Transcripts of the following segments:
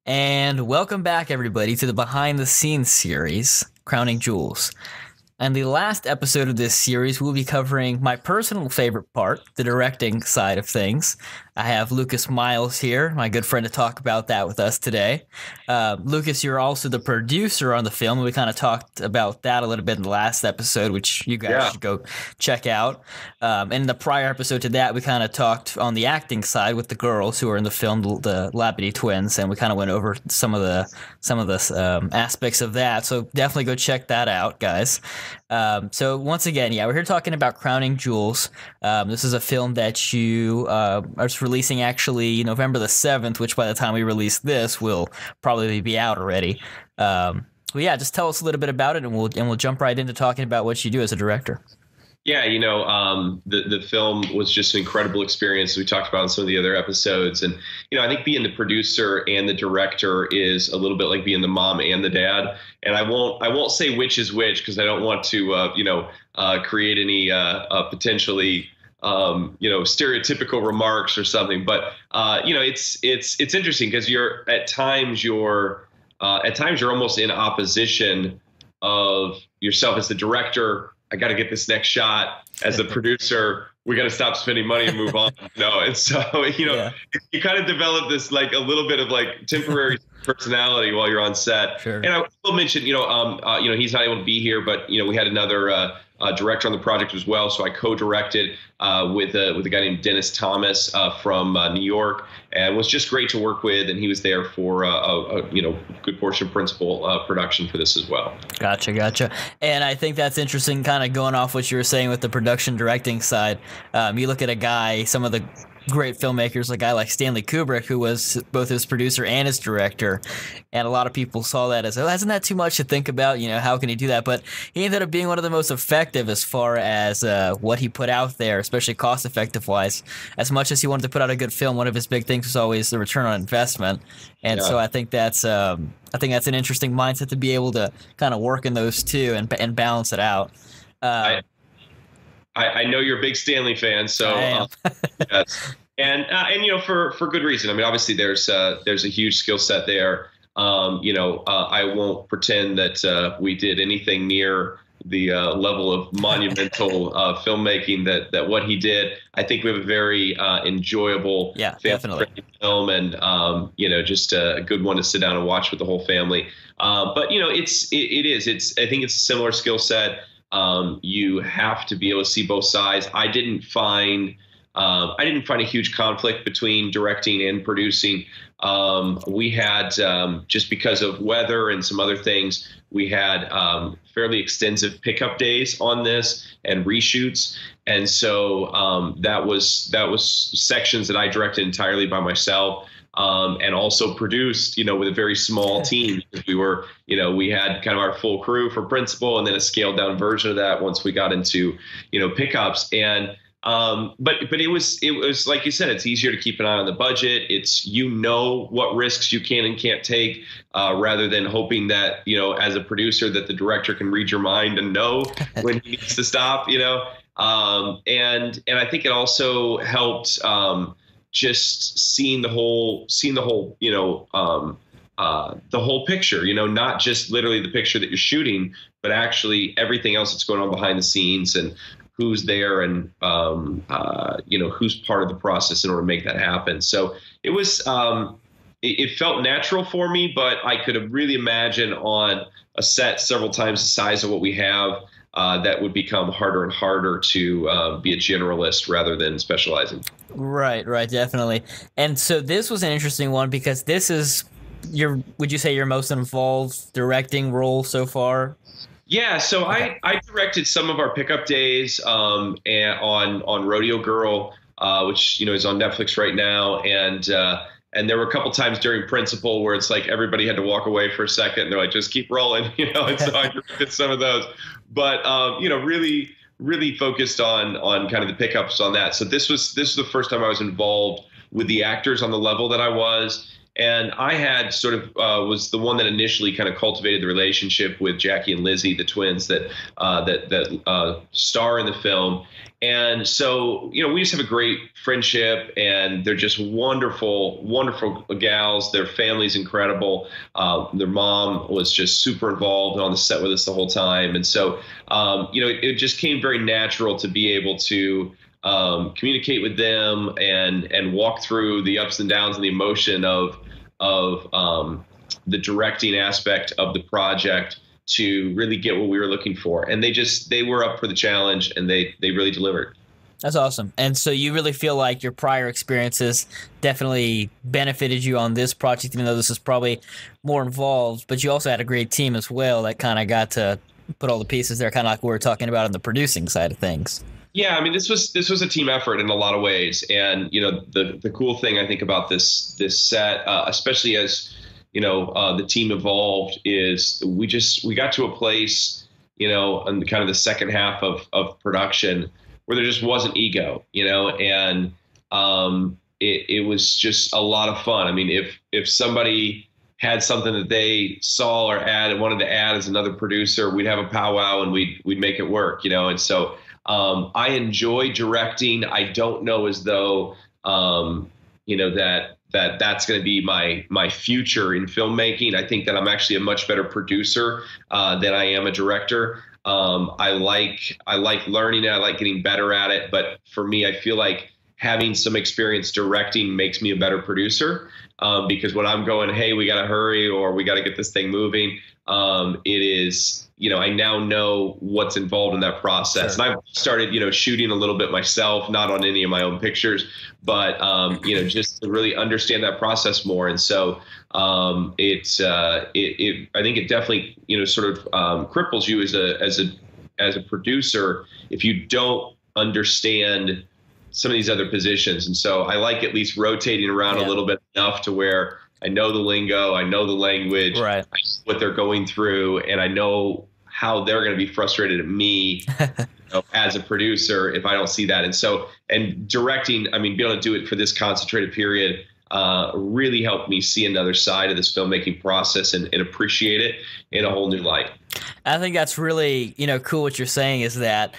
And welcome back, everybody, to the Behind the Scenes series, Crowning Jules. And the last episode of this series, we'll be covering my personal favorite part, the directing side of things. I have Lucas Miles here, my good friend, to talk about that with us today. Lucas, you're also the producer on the film. We kind of talked about that a little bit in the last episode, which you guys should go check out. And in the prior episode to that, we kind of talked on the acting side with the girls who are in the film, the Labadie twins, and we kind of went over some of the aspects of that. So definitely go check that out, guys. So once again, we're here talking about Crowning Jules. This is a film that you are releasing actually November the 7th, which by the time we release this will probably be out already. Just tell us a little bit about it, and we'll jump right into talking about what you do as a director. Yeah, the film was just an incredible experience. We talked about in some of the other episodes, and I think being the producer and the director is a little bit like being the mom and the dad. And I won't say which is which because I don't want to create any potentially stereotypical remarks or something. But it's interesting because at times you're almost in opposition of yourself as the director. I got to get this next shot. As the producer, we got to stop spending money and move on. And so you kind of develop this like a little bit of like temporary personality while you're on set. Sure. And I will mention, he's not able to be here, but we had another director on the project as well. So I co-directed with a guy named Dennis Thomas from New York, and it was just great to work with. And he was there for a good portion of principal production for this as well. Gotcha. And I think that's interesting, kind of going off what you were saying with the production directing side. You look at a guy, some of the great filmmakers, a guy like Stanley Kubrick, who was both his producer and his director, and a lot of people saw that as, isn't that too much to think about? How can he do that? But he ended up being one of the most effective as far as what he put out there, especially cost-effective wise. As much as he wanted to put out a good film, one of his big things was always the return on investment, and so I think that's an interesting mindset to be able to kind of work in those two and balance it out. I know you're a big Stanley fan, so yes. And for good reason. I mean, obviously there's a huge skill set there. I won't pretend that we did anything near the level of monumental filmmaking that what he did. I think we have a very enjoyable film, and just a good one to sit down and watch with the whole family. But I think it's a similar skill set. You have to be able to see both sides. I didn't find a huge conflict between directing and producing. We had, just because of weather and some other things, we had fairly extensive pickup days on this and reshoots. And so that was sections that I directed entirely by myself. And also produced, with a very small team. We had kind of our full crew for principal, and then a scaled down version of that once we got into, pickups. And but it was like you said, it's easier to keep an eye on the budget. It's what risks you can and can't take, rather than hoping that as a producer that the director can read your mind and know when he needs to stop. And I think it also helped. Just seeing the whole picture, not just literally the picture that you're shooting, but actually everything else that's going on behind the scenes and who's there and, who's part of the process in order to make that happen. So it was, it felt natural for me, but I could have really imagined on a set several times the size of what we have, that would become harder and harder to be a generalist rather than specializing. Right, definitely. And so this was an interesting one because this is would you say your most involved directing role so far? Yeah, so okay. I directed some of our pickup days and on Rodeo Girl, which is on Netflix right now, and there were a couple times during principal where it's like everybody had to walk away for a second and they're like, just keep rolling, and so I directed some of those. But really focused on kind of the pickups on that. So this was the first time I was involved with the actors on the level that I was. And I had sort of was the one that initially kind of cultivated the relationship with Jackie and Lizzie, the twins that star in the film. And so, we just have a great friendship, and they're just wonderful, wonderful gals. Their family's incredible. Their mom was just super involved on the set with us the whole time. And so, it just came very natural to be able to communicate with them and walk through the ups and downs and the emotion of the directing aspect of the project to really get what we were looking for. And they were up for the challenge, and they really delivered. That's awesome. And so you really feel like your prior experiences definitely benefited you on this project, even though this is probably more involved, but you also had a great team as well that kind of got to put all the pieces there, kind of like we were talking about on the producing side of things. Yeah, I mean, this was a team effort in a lot of ways, and the cool thing I think about this set, especially as the team evolved, is we got to a place, in kind of the second half of production where there just wasn't ego, and it was just a lot of fun. I mean, if somebody had something that they saw or wanted to add as another producer, we'd have a powwow and we'd make it work, and so. I enjoy directing. I don't know as though, that's going to be my future in filmmaking. I think that I'm actually a much better producer than I am a director. I like learning it. I like getting better at it. But for me, I feel like having some experience directing makes me a better producer because when I'm going, hey, we got to hurry or we got to get this thing moving, it is. I now know what's involved in that process. Sure. And I've started, shooting a little bit myself, not on any of my own pictures, but, just to really understand that process more. And so I think it definitely, sort of cripples you as a producer if you don't understand some of these other positions. And so I like at least rotating around a little bit enough to where I know the lingo, I know the language, right. I know what they're going through, and I know how they're going to be frustrated at me as a producer if I don't see that. And directing, I mean, being able to do it for this concentrated period really helped me see another side of this filmmaking process and appreciate it in a whole new light. I think that's really, cool what you're saying is that,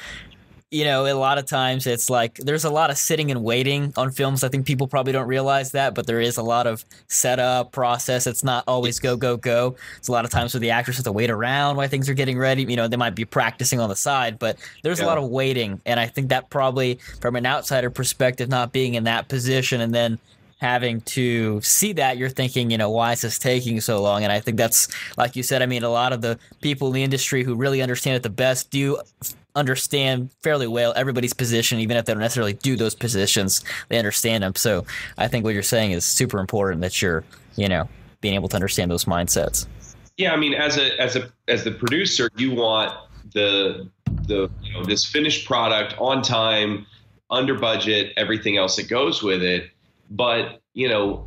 a lot of times it's like there's a lot of sitting and waiting on films. I think people probably don't realize that, but there is a lot of setup process. It's not always go, go, go. It's a lot of times where the actors have to wait around while things are getting ready. They might be practicing on the side, but there's a lot of waiting. And I think that probably from an outsider perspective, not being in that position and then having to see that, you're thinking, why is this taking so long? And I think that's, like you said, I mean, a lot of the people in the industry who really understand it the best do understand fairly well everybody's position, even if they don't necessarily do those positions, they understand them. So I think what you're saying is super important that you're, being able to understand those mindsets. Yeah, I mean, as the producer, you want the this finished product on time, under budget, everything else that goes with it. But the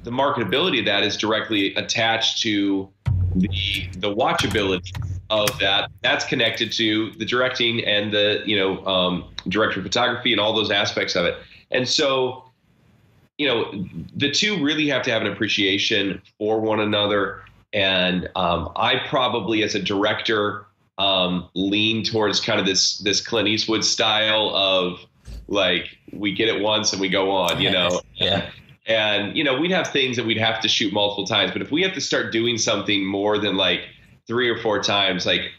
marketability of that is directly attached to the watchability of that. That's connected to the directing and the director of photography and all those aspects of it. And so the two really have to have an appreciation for one another. And I probably, as a director, lean towards kind of this Clint Eastwood style of like, we get it once and we go on, Yeah. And, we'd have things that we'd have to shoot multiple times. But if we have to start doing something more than like 3 or 4 times, like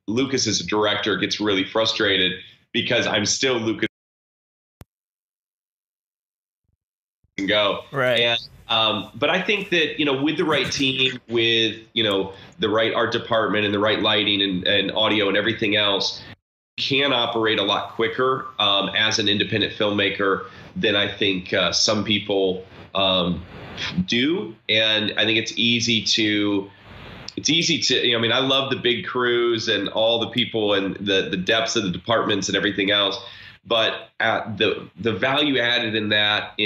Lucas as a director gets really frustrated because I'm still Lucas and go. Right. And, but I think that, with the right team, with, the right art department and the right lighting and audio and everything else, can operate a lot quicker as an independent filmmaker than I think some people do. And I think it's easy to, I mean, I love the big crews and all the people and the depths of the departments and everything else. But the value added in that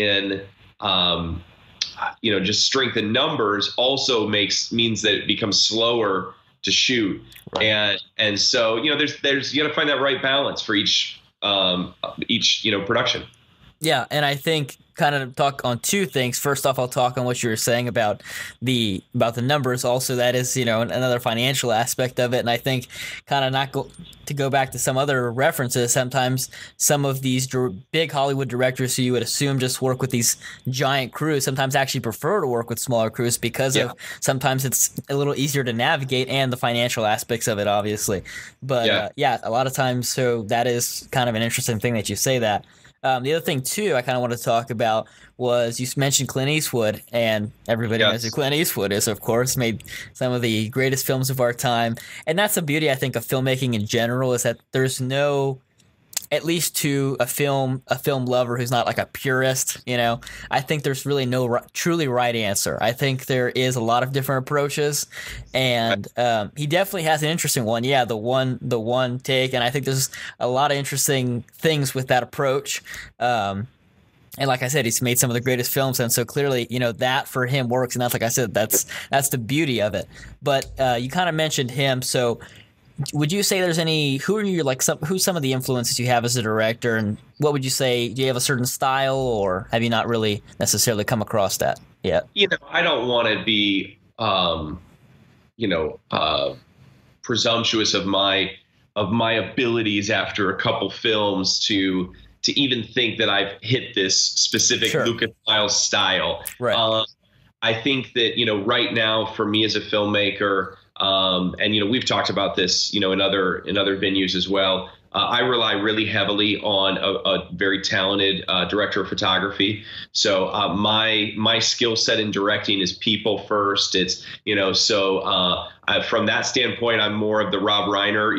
just strength in numbers also means that it becomes slower to shoot. Right. And so, there's you got to find that right balance for each production. Yeah, and I think kind of talk on two things. First off, I'll talk on what you were saying about the numbers. Also, that is another financial aspect of it, and I think kind of not go to go back to some other references. Sometimes some of these big Hollywood directors who you would assume just work with these giant crews sometimes actually prefer to work with smaller crews because of sometimes it's a little easier to navigate and the financial aspects of it, obviously. But a lot of times, so that is kind of an interesting thing that you say that. The other thing, too, I kind of want to talk about was you mentioned Clint Eastwood, and everybody knows who Clint Eastwood is, of course, made some of the greatest films of our time. And that's the beauty, I think, of filmmaking in general, is that there's no, at least to a film lover who's not like a purist, I think there's really no truly right answer. I think there is a lot of different approaches, and he definitely has an interesting one. Yeah, the one take, and I think there's a lot of interesting things with that approach. And like I said, he's made some of the greatest films, and so clearly, that for him works, and that's, like I said, that's the beauty of it. But you kind of mentioned him, so. Would you say there's who's some of the influences you have as a director, and what would you say? Do you have a certain style, or have you not really necessarily come across that yet? I don't want to be, presumptuous of my abilities after a couple films to even think that I've hit this specific Lucas Miles style. Right. I think that right now for me as a filmmaker. And we've talked about this, in other venues as well. I rely really heavily on a very talented director of photography. So my skill set in directing is people first. It's from that standpoint, I'm more of the Rob Reiner,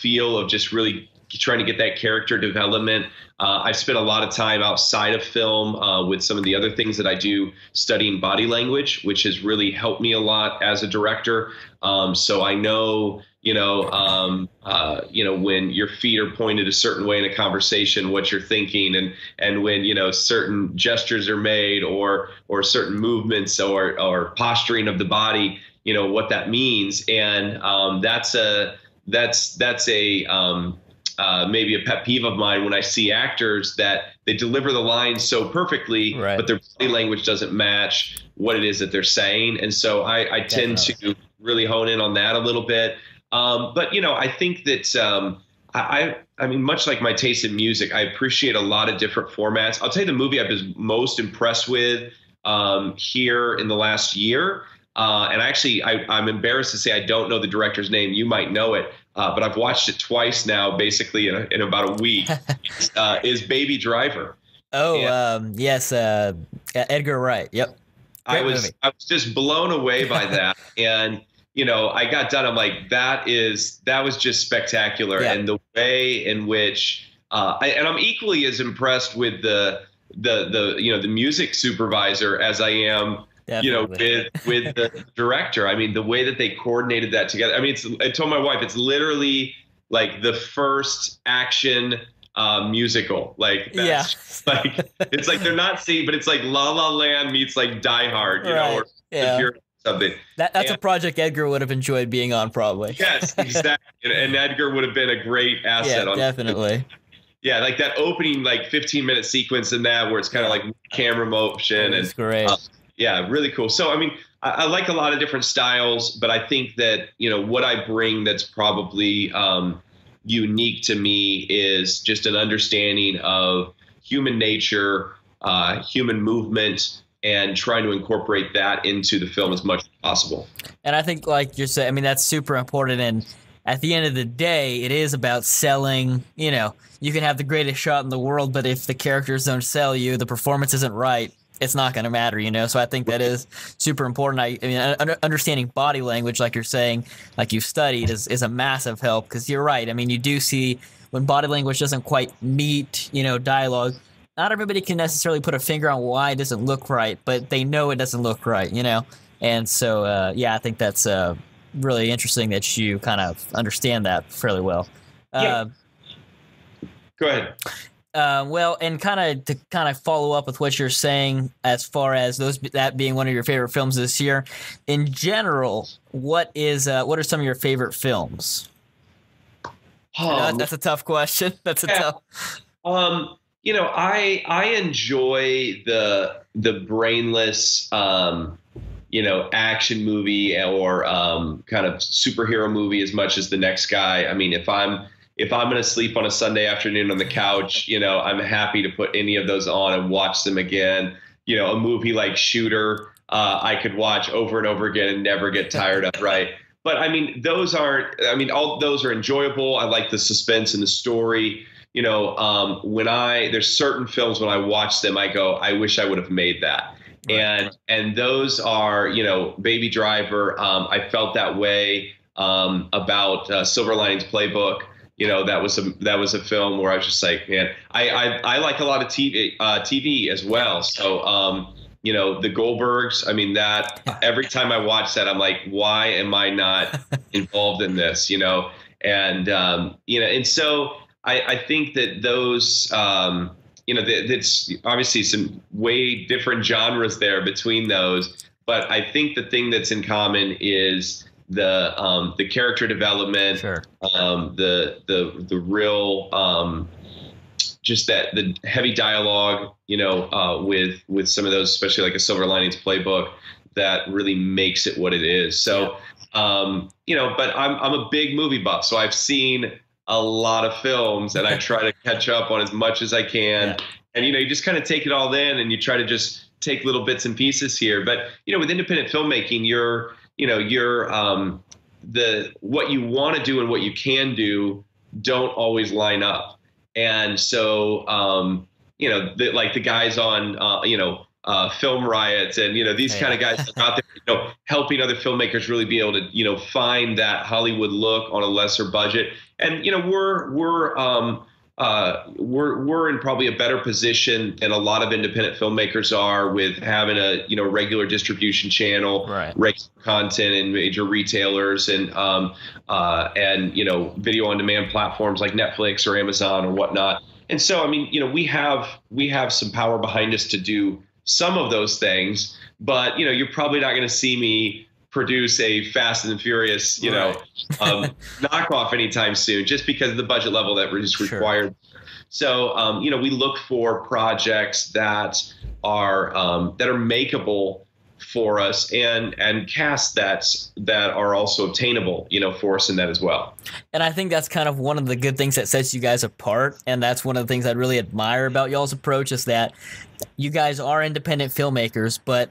feel of just really trying to get that character development. I've spent a lot of time outside of film with some of the other things that I do, studying body language, which has really helped me a lot as a director. So I know, when your feet are pointed a certain way in a conversation, what you're thinking, and when, certain gestures are made or certain movements or posturing of the body, what that means. And that's maybe a pet peeve of mine when I see actors that they deliver the lines so perfectly, but their body language doesn't match what it is that they're saying. And so I tend to really hone in on that a little bit. But I think that I mean, much like my taste in music, I appreciate a lot of different formats. I'll tell you the movie I've been most impressed with here in the last year. And actually, I'm embarrassed to say I don't know the director's name. You might know it. But I've watched it twice now, basically in about a week, is Baby Driver. Oh, yes. Edgar Wright. Yep. I was just blown away by that. And, I got done. I'm like, that was just spectacular. Yeah. And the way in which and I'm equally as impressed with the music supervisor as I am. Definitely. with the director. I mean, the way that they coordinated that together. I mean, I told my wife, it's literally like the first action musical. Like, that's like, it's like they're not seeing, but it's like La La Land meets like Die Hard, or something. That's a project Edgar would have enjoyed being on, probably. Yes, exactly. and Edgar would have been a great asset on definitely. Yeah, like that opening, like 15-minute sequence in that where it's kind of like camera motion. That's great. Yeah, really cool. So, I mean, I like a lot of different styles, but I think that, what I bring that's probably unique to me is just an understanding of human nature, human movement, and trying to incorporate that into the film as much as possible. And I think, like you're saying, I mean, that's super important. And at the end of the day, it is about selling. You can have the greatest shot in the world, but if the characters don't sell you, the performance isn't right, it's not going to matter, So I think that is super important. I mean, understanding body language, like you're saying, like you've studied, is a massive help, because you're right. I mean, you do see when body language doesn't quite meet, dialogue. Not everybody can necessarily put a finger on why it doesn't look right, but they know it doesn't look right, And so, I think that's really interesting that you kind of understand that fairly well. Go ahead. Well, and to follow up with what you're saying, as far as that being one of your favorite films this year, in general, what are some of your favorite films? That's a tough question. I enjoy the brainless, action movie or kind of superhero movie as much as the next guy. I mean, if I'm going to sleep on a Sunday afternoon on the couch, I'm happy to put any of those on and watch them again. A movie like Shooter, I could watch over and over again and never get tired of. Right. But I mean, all those are enjoyable. I like the suspense and the story. There's certain films when I watch them, I go, I wish I would have made that. Right. And those are, Baby Driver. I felt that way about Silver Linings Playbook. That was a film where I was just like, man, I like a lot of TV as well. So, the Goldbergs, I mean, that every time I watch that, I'm like, why am I not involved in this? And so I think that those, that's obviously some way different genres there between those. But I think the thing that's in common is the character development, sure. The real, just that the heavy dialogue, with some of those, especially like a Silver Linings Playbook, that really makes it what it is. So, but I'm a big movie buff, so I've seen a lot of films and I try to catch up on as much as I can. Yeah. And, you just kind of take it all in and you try to just take little bits and pieces here. But, with independent filmmaking, what you want to do and what you can do don't always line up. And so, like the guys on, Film Riots and, these kind of guys out there, helping other filmmakers really be able to, find that Hollywood look on a lesser budget. And, we're in probably a better position than a lot of independent filmmakers are with having a, regular distribution channel, right. Regular content and major retailers and video on demand platforms like Netflix or Amazon or whatnot. And so, I mean, we have some power behind us to do some of those things, but, you're probably not going to see me produce a Fast and Furious, knockoff anytime soon, just because of the budget level that is required. Sure. So, we look for projects that are makeable for us and casts that are also obtainable, for us in that as well. And I think that's kind of one of the good things that sets you guys apart. And that's one of the things I really admire about y'all's approach is that you guys are independent filmmakers, but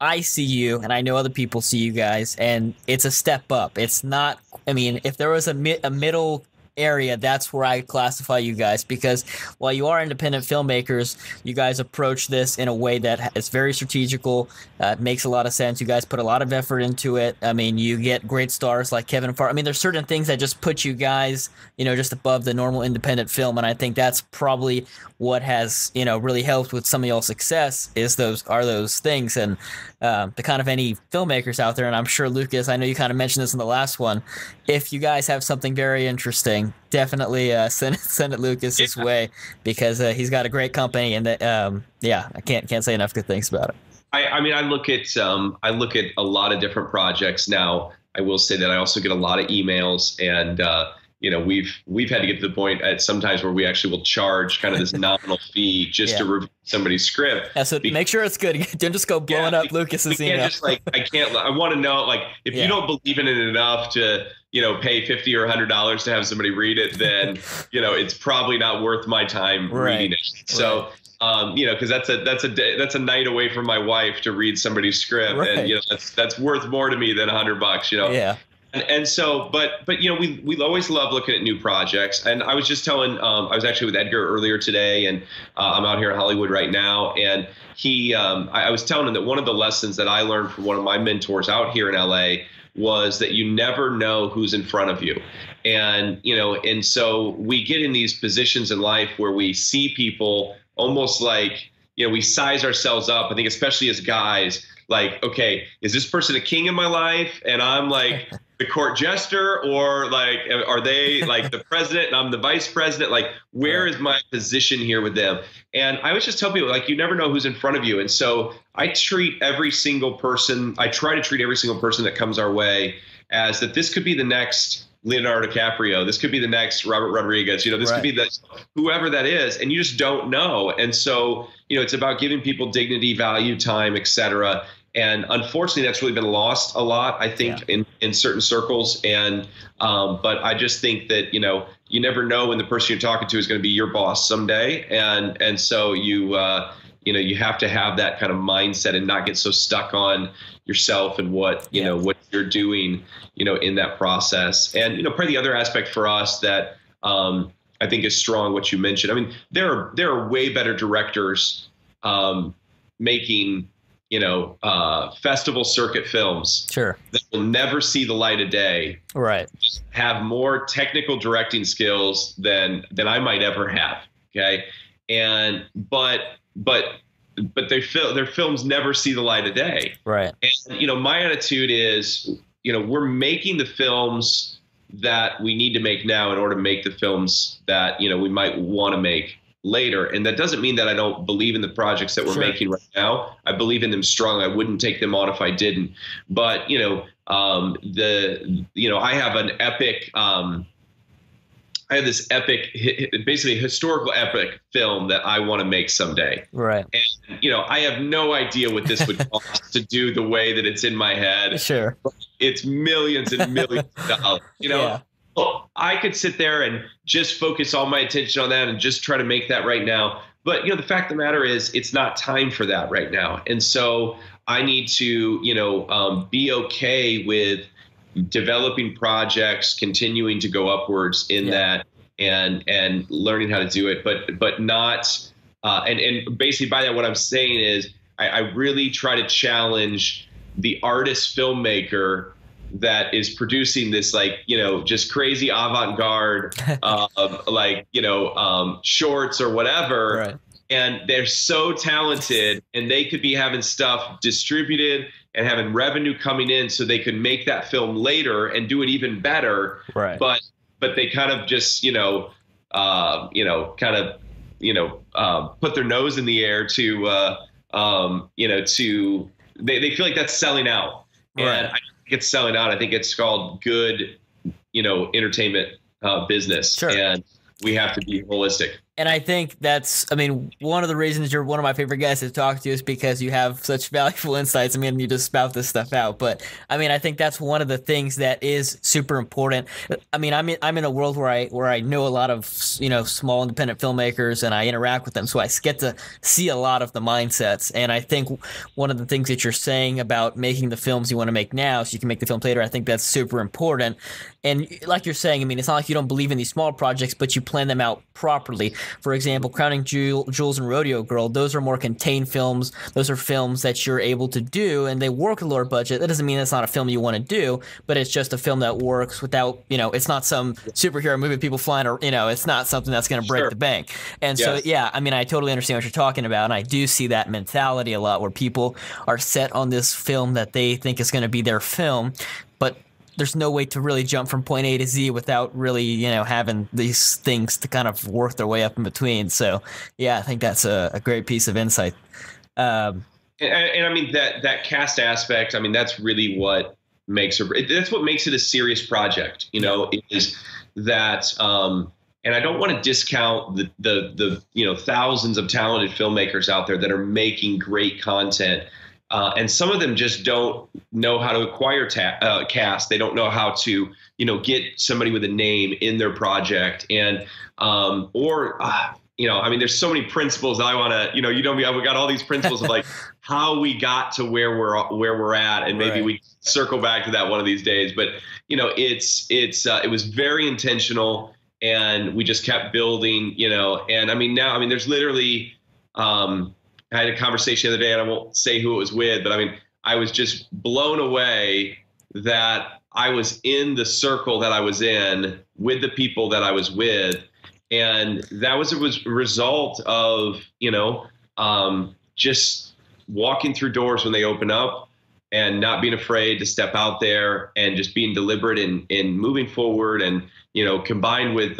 I see you and I know other people see you guys and it's a step up. It's not, I mean, if there was a middle area, that's where I classify you guys, because while you are independent filmmakers, you guys approach this in a way that is very strategical. It makes a lot of sense. You guys put a lot of effort into it. I mean, you get great stars like Kevin Farr. I mean, there's certain things that just put you guys, just above the normal independent film. And I think that's probably what has, really helped with some of y'all's success is those things. And the kind of any filmmakers out there, and I'm sure Lucas, I know you kind of mentioned this in the last one, if you guys have something very interesting, definitely send it Lucas's way, because he's got a great company, and I can't say enough good things about it. I mean, I look at a lot of different projects now. I will say that I also get a lot of emails, and we've had to get to the point at sometimes where we actually will charge kind of this nominal fee just to review somebody's script. Yeah, so make sure it's good. Don't just go blowing up Lucas's email. I want to know, if you don't believe in it enough to, pay $50 or $100 to have somebody read it, then, it's probably not worth my time reading it. So, because that's a night away from my wife to read somebody's script. Right. And, that's worth more to me than $100, Yeah. And so, but we always love looking at new projects. And I was just telling, I was actually with Edgar earlier today, and I'm out here in Hollywood right now. And I was telling him that one of the lessons that I learned from one of my mentors out here in LA was that you never know who's in front of you. And, and so we get in these positions in life where we see people almost like, we size ourselves up. I think especially as guys, like, okay, is this person a king in my life and I'm like the court jester, or like, are they like the president and I'm the vice president? Like, where is my position here with them? And I always just tell people, like, you never know who's in front of you. And so I try to treat every single person that comes our way as that this could be the next, Leonardo DiCaprio. This could be the next Robert Rodriguez. This could be the whoever that is, and you just don't know. And so, it's about giving people dignity, value, time, etc. And unfortunately, that's really been lost a lot, I think, in certain circles. And but I just think that you never know when the person you're talking to is going to be your boss someday, and so you have to have that kind of mindset and not get so stuck on yourself and what what you're doing in that process. And probably the other aspect for us that I think is strong, what you mentioned. I mean, there are way better directors making festival circuit films that will never see the light of day, right? Have more technical directing skills than I might ever have. Okay. And but their films never see the light of day. Right. And my attitude is, we're making the films that we need to make now in order to make the films that we might want to make later. And that doesn't mean that I don't believe in the projects that we're making right now. I believe in them strongly. I wouldn't take them on if I didn't. But I have an epic. I have this epic, basically historical epic film that I want to make someday. Right. And, I have no idea what this would cost to do the way that it's in my head. Sure. It's millions and millions of dollars, Yeah. Well, I could sit there and just focus all my attention on that and just try to make that right now. But, the fact of the matter is it's not time for that right now. And so I need to, be okay with developing projects, continuing to go upwards in that and learning how to do it, but not and basically by that what I'm saying is I really try to challenge the artist filmmaker that is producing this just crazy avant-garde shorts or whatever. Right. And they're so talented and they could be having stuff distributed and having revenue coming in so they could make that film later and do it even better. Right. But they kind of just, put their nose in the air to, they feel like that's selling out. Right. And I think it's selling out. I think it's called good, entertainment business. Sure. And we have to be holistic. And I think that's, one of the reasons you're one of my favorite guests to talk to is because you have such valuable insights. You just spout this stuff out. But, I think that's one of the things that is super important. I'm in a world where I know a lot of, small independent filmmakers and I interact with them. So I get to see a lot of the mindsets. And I think one of the things that you're saying about making the films you want to make now so you can make the film later, I think that's super important. And like you're saying, it's not like you don't believe in these small projects, but you plan them out properly. For example, Crowning Jules and Rodeo Girl, those are more contained films. Those are films that you're able to do, and they work a lower budget. That doesn't mean it's not a film you want to do, but it's just a film that works without, it's not some superhero movie people flying, or, it's not something that's going to break the bank. And so, I totally understand what you're talking about, and I do see that mentality a lot where people are set on this film that they think is going to be their film, but there's no way to really jump from point A to Z without really, having these things to kind of work their way up in between. So, I think that's a great piece of insight. And that cast aspect, that's really what makes it a serious project, is that, and I don't want to discount the thousands of talented filmmakers out there that are making great content. And some of them just don't know how to acquire cast. They don't know how to, get somebody with a name in their project. And, there's so many principles that I want to, we got all these principles of how we got to where we're at. And maybe we circle back to that one of these days. But, it was very intentional and we just kept building, and now, there's literally, I had a conversation the other day, and I won't say who it was with, but I was just blown away that I was in the circle that I was in with the people that I was with. And that was a result of, just walking through doors when they open up and not being afraid to step out there and just being deliberate in moving forward and, combined with,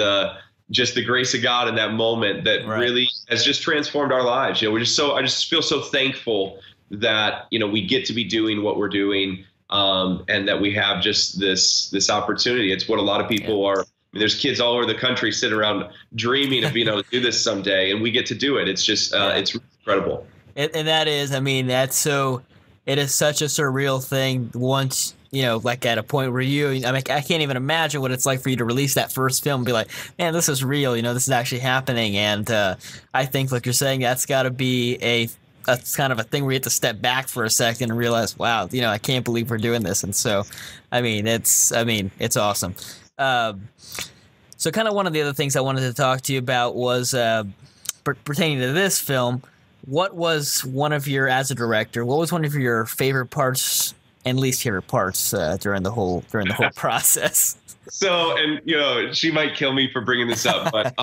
just the grace of God in that moment that really has just transformed our lives. I just feel so thankful that, we get to be doing what we're doing. and that we have just this opportunity. It's what a lot of people are. I mean, there's kids all over the country sitting around dreaming of being able to do this someday, and we get to do it. It's just it's incredible. And that is, I mean, it is such a surreal thing once, like at a point where I can't even imagine what it's like for you to release that first film and be like, man, this is real, this is actually happening. And I think, like you're saying, that's got to be that's kind of a thing where you have to step back for a second and realize, wow, I can't believe we're doing this. And so, it's awesome. So kind of one of the other things I wanted to talk to you about was pertaining to this film. What was one of as a director, what was one of your favorite parts and least favorite parts during the whole process? So, and she might kill me for bringing this up, but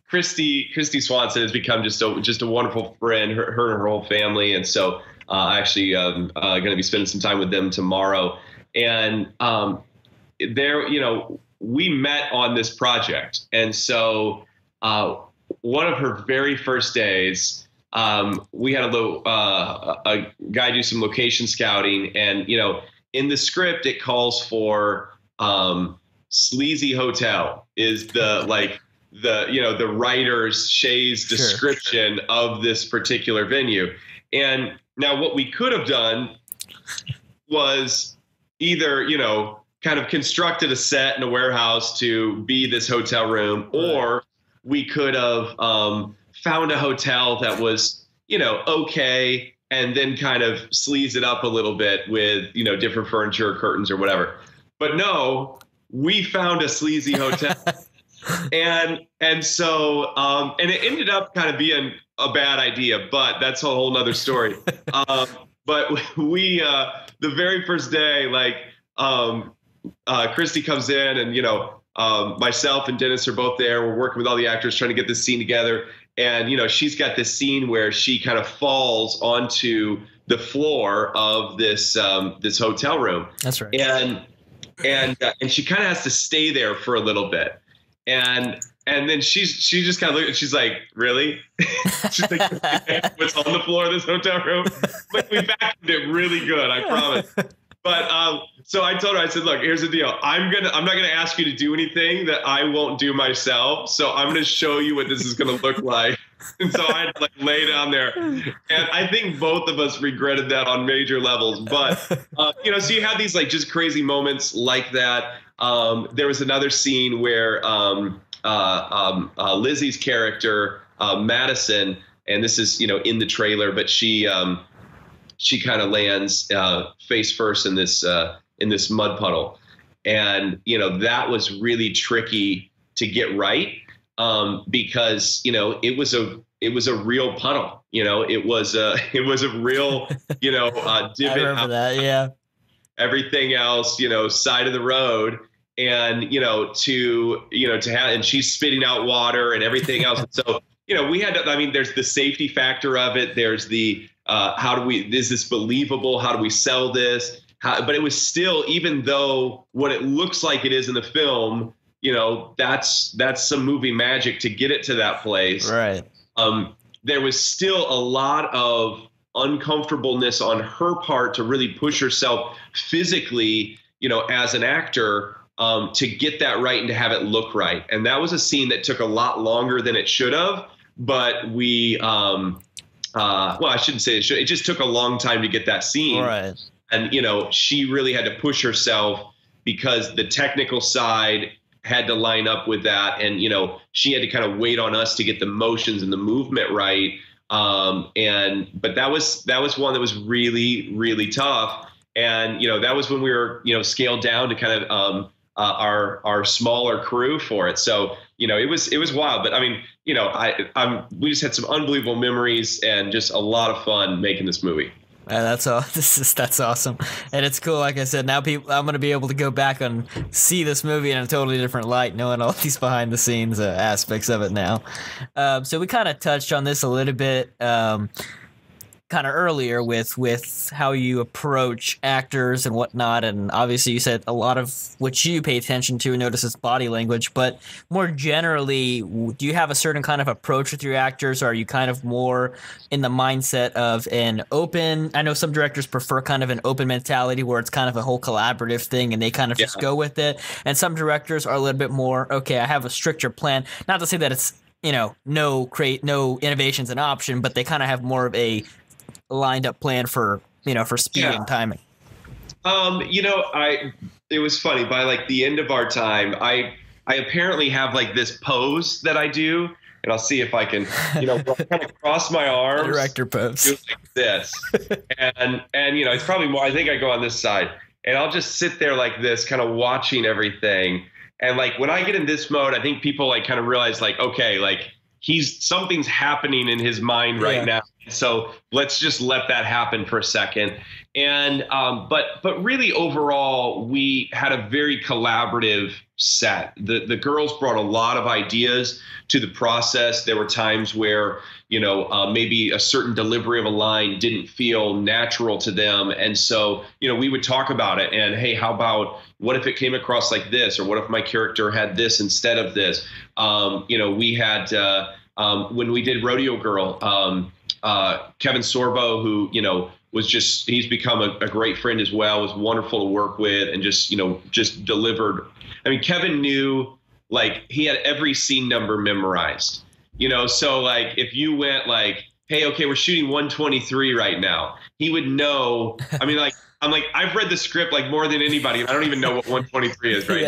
Christy Swanson has become just a wonderful friend. Her and her whole family, and so I actually going to be spending some time with them tomorrow. And we met on this project, and so one of her very first days. We had a guy do some location scouting, and in the script it calls for sleazy hotel is the writer's Shay's description of this particular venue. And now what we could have done was either kind of constructed a set in a warehouse to be this hotel room, or we could have found a hotel that was, okay, and then kind of sleaze it up a little bit with, different furniture, curtains, or whatever. But no, we found a sleazy hotel. and so and it ended up kind of being a bad idea, but that's a whole nother story. But we the very first day, Christy comes in, and myself and Dennis are both there. We're working with all the actors trying to get this scene together. And, she's got this scene where she kind of falls onto the floor of this hotel room. That's right. And she kind of has to stay there for a little bit. And then she just kind of looked, and she's like, really? She's like, what's on the floor of this hotel room? But we vacuumed it really good, I promise. But so I told her, I said, look, here's the deal. I'm not gonna ask you to do anything that I won't do myself. So I'm gonna show you what this is gonna look like. And so I had to lay down there, and I think both of us regretted that on major levels. But so you have these just crazy moments like that. There was another scene where Lizzie's character, Madison, and this is in the trailer, but she kind of lands face first in this mud puddle, and that was really tricky to get right, because it was a real puddle. It was a real divot. I remember that, yeah. Everything else, side of the road, and to have, and she's spitting out water and everything else. And so we had to, there's the safety factor of it. There's the is this believable? How do we sell this? But it was still, even though what it looks like it is in the film, that's some movie magic to get it to that place. Right. There was still a lot of uncomfortableness on her part to really push herself physically, as an actor, to get that right and to have it look right. And that was a scene that took a lot longer than it should have, but we, well, I shouldn't say it should. It just took a long time to get that scene. Right. And, she really had to push herself because the technical side had to line up with that. And, she had to kind of wait on us to get the motions and the movement right. But that was one that was really, really tough. And, that was when we were, scaled down to kind of, our smaller crew for it. So, it was wild, but we just had some unbelievable memories and just a lot of fun making this movie. That's awesome, and it's cool. Like I said, now I'm going to be able to go back and see this movie in a totally different light, knowing all these behind the scenes aspects of it now. So we kind of touched on this a little bit. kind of earlier with how you approach actors and whatnot, and obviously you said a lot of what you pay attention to and notice is body language, but more generally, do you have a certain kind of approach with your actors, or are you kind of more in the mindset of an open, I know some directors prefer kind of an open mentality where it's kind of a whole collaborative thing and they kind of just go with it, and some directors are a little bit more, okay, I have a stricter plan, not to say that it's, you know, no innovation's an option, but they kind of have more of a lined up plan for, you know, for speed and timing. You know, it was funny, by like the end of our time, I apparently have like this pose that I do, and I'll see if I can, you know, kind of cross my arms. The director pose. Do like this. and you know, it's probably more, I think I go on this side, and I'll just sit there like this, kind of watching everything. And like when I get in this mode, I think people like kind of realize like, okay, like something's happening in his mind right now. So let's just let that happen for a second. And but really overall, we had a very collaborative set. The girls brought a lot of ideas to the process. There were times where, you know, maybe a certain delivery of a line didn't feel natural to them. And so, you know, we would talk about it and, hey, how about, what if it came across like this? Or what if my character had this instead of this? You know, we had, when we did Rodeo Girl, Kevin Sorbo, who, you know, he's become a great friend as well, was wonderful to work with, and just, you know, just delivered. I mean, Kevin knew, like, he had every scene number memorized, you know, so like if you went like, hey, okay, we're shooting 123 right now, he would know. I mean, like, I'm like, I've read the script like more than anybody, and I don't even know what 123 is right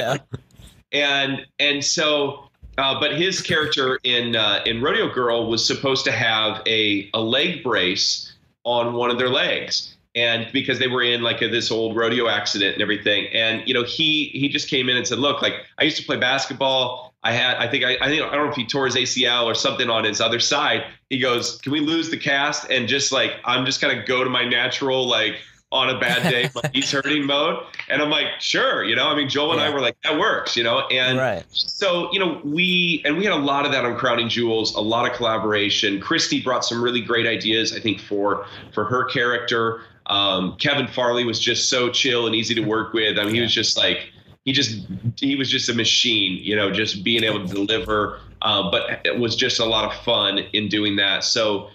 now. And so, but his character in Rodeo Girl was supposed to have a leg brace on one of their legs, and because they were in like this old rodeo accident and everything. And, you know, he just came in and said, look, like, I used to play basketball. I don't know if he tore his ACL or something on his other side. He goes, can we lose the cast and just like, I'm just going to go to my natural, like, on a bad day, like he's hurting mode? And I'm like, sure. You know, I mean, Joel and I were like, that works, you know? And so, you know, we had a lot of that on Crowning Jules, a lot of collaboration. Christy brought some really great ideas, I think, for her character. Kevin Farley was just so chill and easy to work with. I mean, he was just like, he was just a machine, you know, just being able to deliver. But it was just a lot of fun in doing that. So,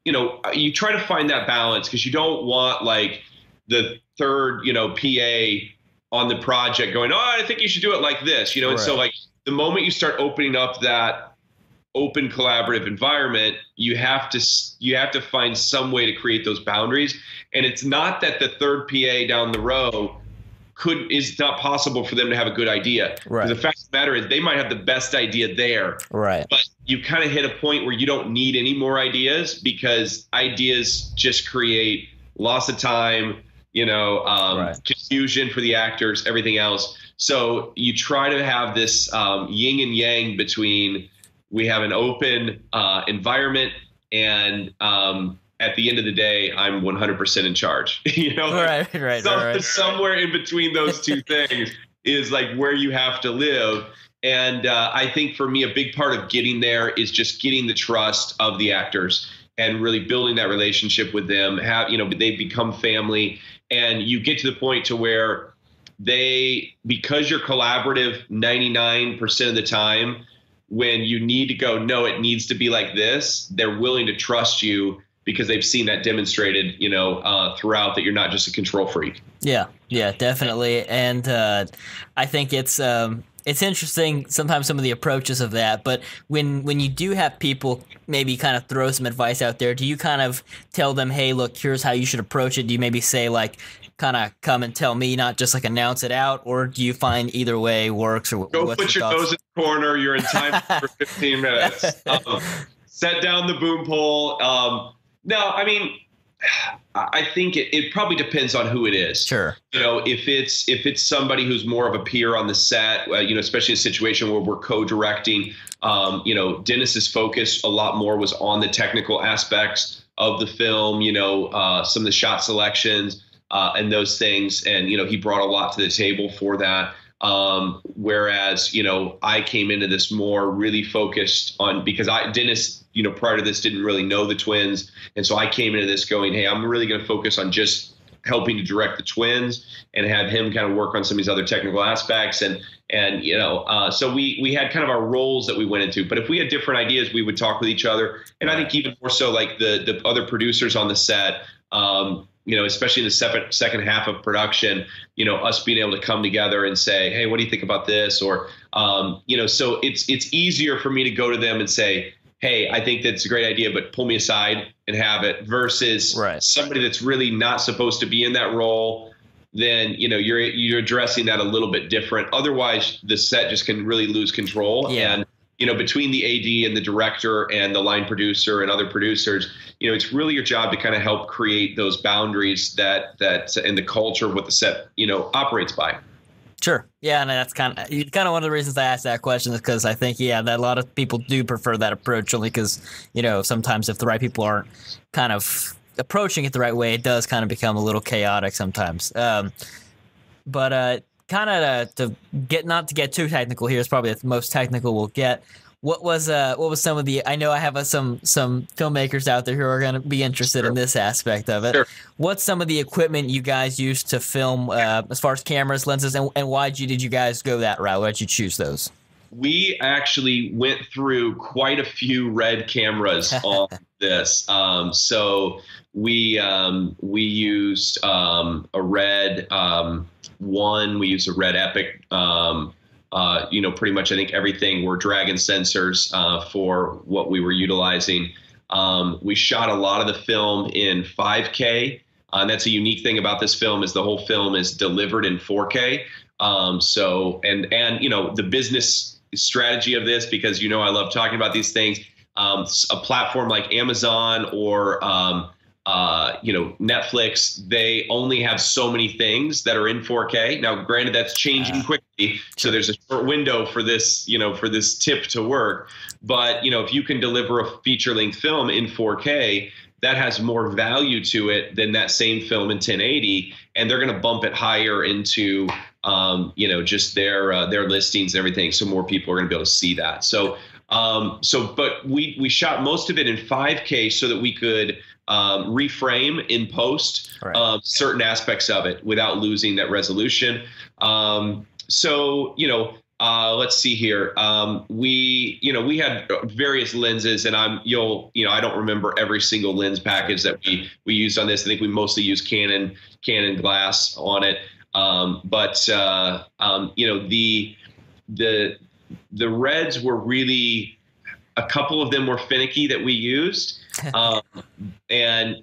you know, you try to find that balance, because you don't want like the third, you know, PA on the project going, oh, I think you should do it like this, you know? And so like the moment you start opening up that open collaborative environment, you have to find some way to create those boundaries. And it's not that the third PA down the row is not possible for them to have a good idea. The fact of the matter is they might have the best idea there. But you kind of hit a point where you don't need any more ideas, because ideas just create loss of time, you know, confusion for the actors, everything else. So you try to have this yin and yang between, we have an open environment, and at the end of the day, I'm 100% in charge. You know, somewhere in between those two things is like where you have to live. And I think for me, a big part of getting there is just getting the trust of the actors and really building that relationship with them. You know, they become family, and you get to the point to where because you're collaborative 99% of the time, when you need to go, no, it needs to be like this, they're willing to trust you, because they've seen that demonstrated, you know, throughout, that you're not just a control freak. Yeah, definitely. And I think it's interesting sometimes, some of the approaches of that. But when you do have people maybe kind of throw some advice out there, do you kind of tell them, hey, look, here's how you should approach it? Do you maybe say like, kind of come and tell me, not just like announce it out? Or do you find either way works? Or go put your nose in the corner. You're in time for 15 minutes. Set down the boom pole. No, I mean, I think it probably depends on who it is. Sure. You know, if it's somebody who's more of a peer on the set, you know, especially in a situation where we're co-directing, you know, Dennis's focus a lot more was on the technical aspects of the film, you know, some of the shot selections and those things. And, you know, he brought a lot to the table for that. Whereas, you know, I came into this more really focused on, because Dennis prior to this didn't really know the twins. And so I came into this going, hey, I'm really going to focus on just helping to direct the twins and have him kind of work on some of these other technical aspects. And so we had kind of our roles that we went into. But if we had different ideas, we would talk with each other. And I think even more so, like the other producers on the set, especially in the second half of production, us being able to come together and say, hey, what do you think about this? Or, so it's easier for me to go to them and say, hey, I think that's a great idea, but pull me aside and have it, versus somebody that's really not supposed to be in that role. Then, you're addressing that a little bit different. Otherwise, the set just can really lose control. Yeah. And, between the AD and the director and the line producer and other producers, it's really your job to kind of help create those boundaries that and the culture of what the set, operates by. Sure. Yeah, and that's kind of one of the reasons I asked that question is because I think, that a lot of people do prefer that approach, only because, sometimes if the right people aren't kind of approaching it the right way, it does kind of become a little chaotic sometimes. But kind of not to get too technical here is probably the most technical we'll get. What was some of the? I know I have some filmmakers out there who are going to be interested in this aspect of it. Sure. What's some of the equipment you guys use to film as far as cameras, lenses, and why did you guys go that route? Why did you choose those? We actually went through quite a few Red cameras on this. So we used a Red one. We used a Red Epic. Pretty much I think everything were Dragon sensors for what we were utilizing. We shot a lot of the film in 5K. And that's a unique thing about this film is the whole film is delivered in 4K. The business strategy of this, because I love talking about these things. A platform like Amazon or Netflix, they only have so many things that are in 4K. Now, granted, that's changing quickly, so there's a short window for this, for this tip to work. But if you can deliver a feature-length film in 4K, that has more value to it than that same film in 1080, and they're going to bump it higher into just their listings and everything, so more people are going to be able to see that. But we shot most of it in 5K so that we could reframe in post certain aspects of it without losing that resolution. Let's see here. We had various lenses, and I don't remember every single lens package that we used on this. I think we mostly used Canon glass on it. The Reds were really, a couple of them were finicky that we used. And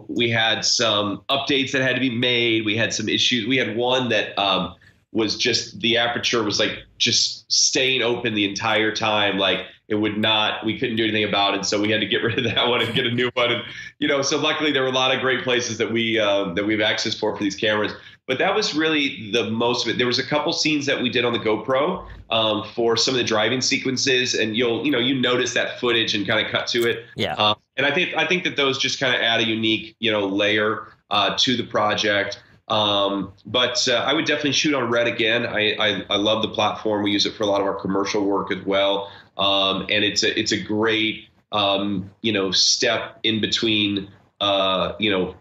we had some updates that had to be made. We had some issues. We had one that was just, the aperture was like just staying open the entire time. Like we couldn't do anything about it. So we had to get rid of that one and get a new one. And, so luckily there were a lot of great places that we've access for these cameras. But that was really the most of it. There was a couple scenes that we did on the GoPro for some of the driving sequences, and you'll notice that footage and kind of cut to it. Yeah. And I think that those just kind of add a unique layer to the project. But I would definitely shoot on Red again. I love the platform. We use it for a lot of our commercial work as well. And it's a great step in between a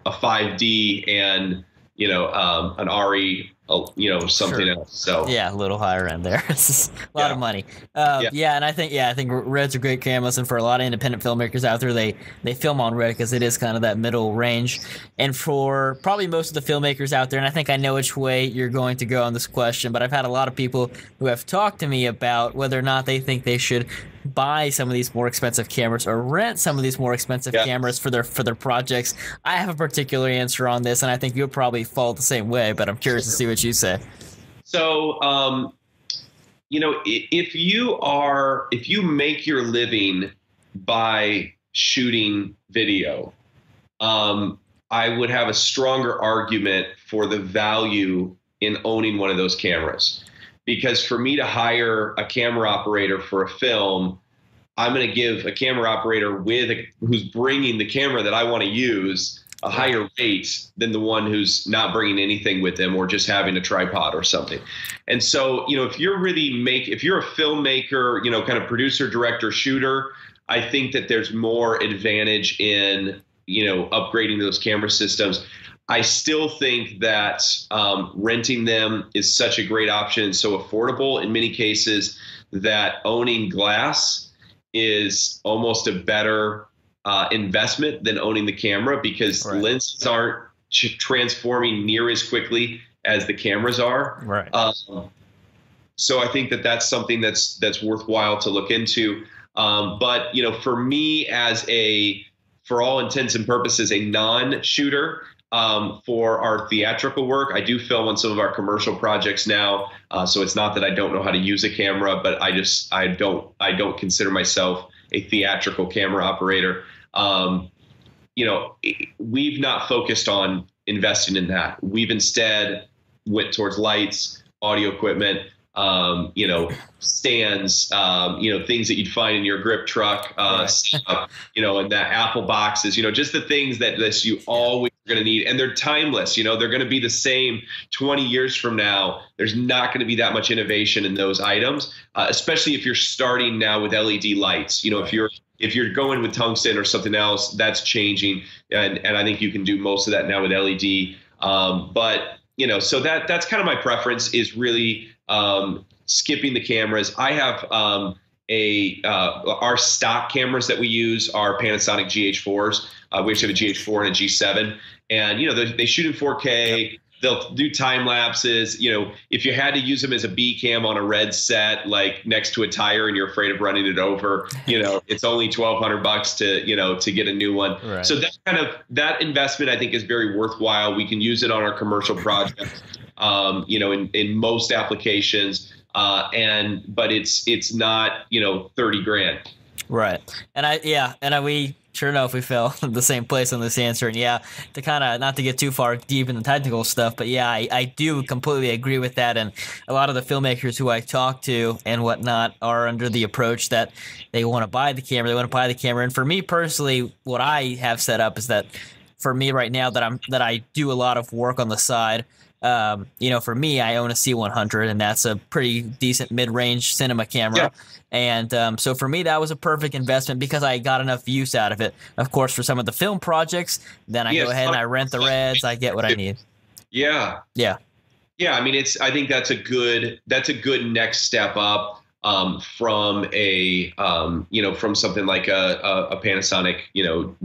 5D and an RE, something else. So yeah, a little higher end there. It's a lot of money. And I think Red's are great cameras, and for a lot of independent filmmakers out there, they film on Red because it is kind of that middle range. And for probably most of the filmmakers out there, and I think I know which way you're going to go on this question, but I've had a lot of people who have talked to me about whether or not they think they should buy some of these more expensive cameras or rent some of these more expensive cameras for their projects. I have a particular answer on this, and I think you'll probably fall the same way, but I'm curious to see what you say. So, if you make your living by shooting video, I would have a stronger argument for the value in owning one of those cameras. Because for me to hire a camera operator for a film, I'm going to give a camera operator who's bringing the camera that I want to use a higher rate than the one who's not bringing anything with them or just having a tripod or something. And so, if you're a filmmaker, kind of producer, director, shooter, I think that there's more advantage in, upgrading those camera systems. I still think that renting them is such a great option, so affordable in many cases, that owning glass is almost a better investment than owning the camera, because lenses aren't transforming near as quickly as the cameras are. Right. So I think that that's something that's worthwhile to look into. But for me, for all intents and purposes, a non-shooter, for our theatrical work, I do film on some of our commercial projects now. So it's not that I don't know how to use a camera, but I don't consider myself a theatrical camera operator. We've not focused on investing in that. We've instead went towards lights, audio equipment, stands, things that you'd find in your grip truck, and that Apple boxes, just the things that you always are going to need. And they're timeless. They're going to be the same 20 years from now. There's not going to be that much innovation in those items, especially if you're starting now with LED lights. If you're going with tungsten or something else, that's changing. And I think you can do most of that now with LED. So that's kind of my preference, is really skipping the cameras. I have our stock cameras that we use are Panasonic GH4s. We actually have a GH4 and a G7, and they shoot in 4K. They'll do time lapses. If you had to use them as a B cam on a red set, like next to a tire, and you're afraid of running it over, it's only $1,200 to get a new one. Right. So that investment, I think, is very worthwhile. We can use it on our commercial projects, in most applications. But it's not, 30 grand. Right. And we sure enough, we fell in the same place on this answer. And to kind of not to get too far deep in the technical stuff, but I do completely agree with that. And a lot of the filmmakers who I talk to and whatnot are under the approach that they want to buy the camera. They want to buy the camera. And for me personally, what I have set up is that for me right now that I do a lot of work on the side. For me, I own a C100, and that's a pretty decent mid-range cinema camera. Yeah. And so for me, that was a perfect investment because I got enough use out of it. Of course, for some of the film projects, then I go ahead and I rent the reds. I get what I need. Yeah. Yeah. Yeah. I mean, I think that's a good next step up. From from something like a Panasonic,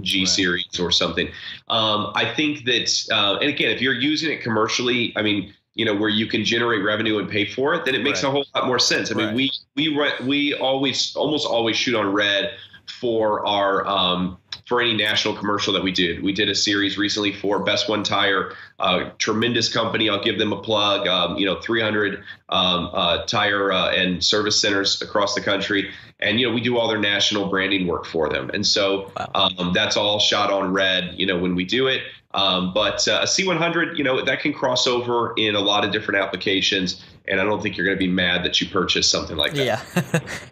G series or something. I think that, and again, if you're using it commercially, I mean, where you can generate revenue and pay for it, then it makes a whole lot more sense. I mean, we almost always shoot on red for our, for any national commercial that we did. We did a series recently for Best One Tire, tremendous company. I'll give them a plug. 300 tire and service centers across the country, and we do all their national branding work for them. And so that's all shot on red. When we do it. But a C100, that can cross over in a lot of different applications. And I don't think you're going to be mad that you purchased something like that.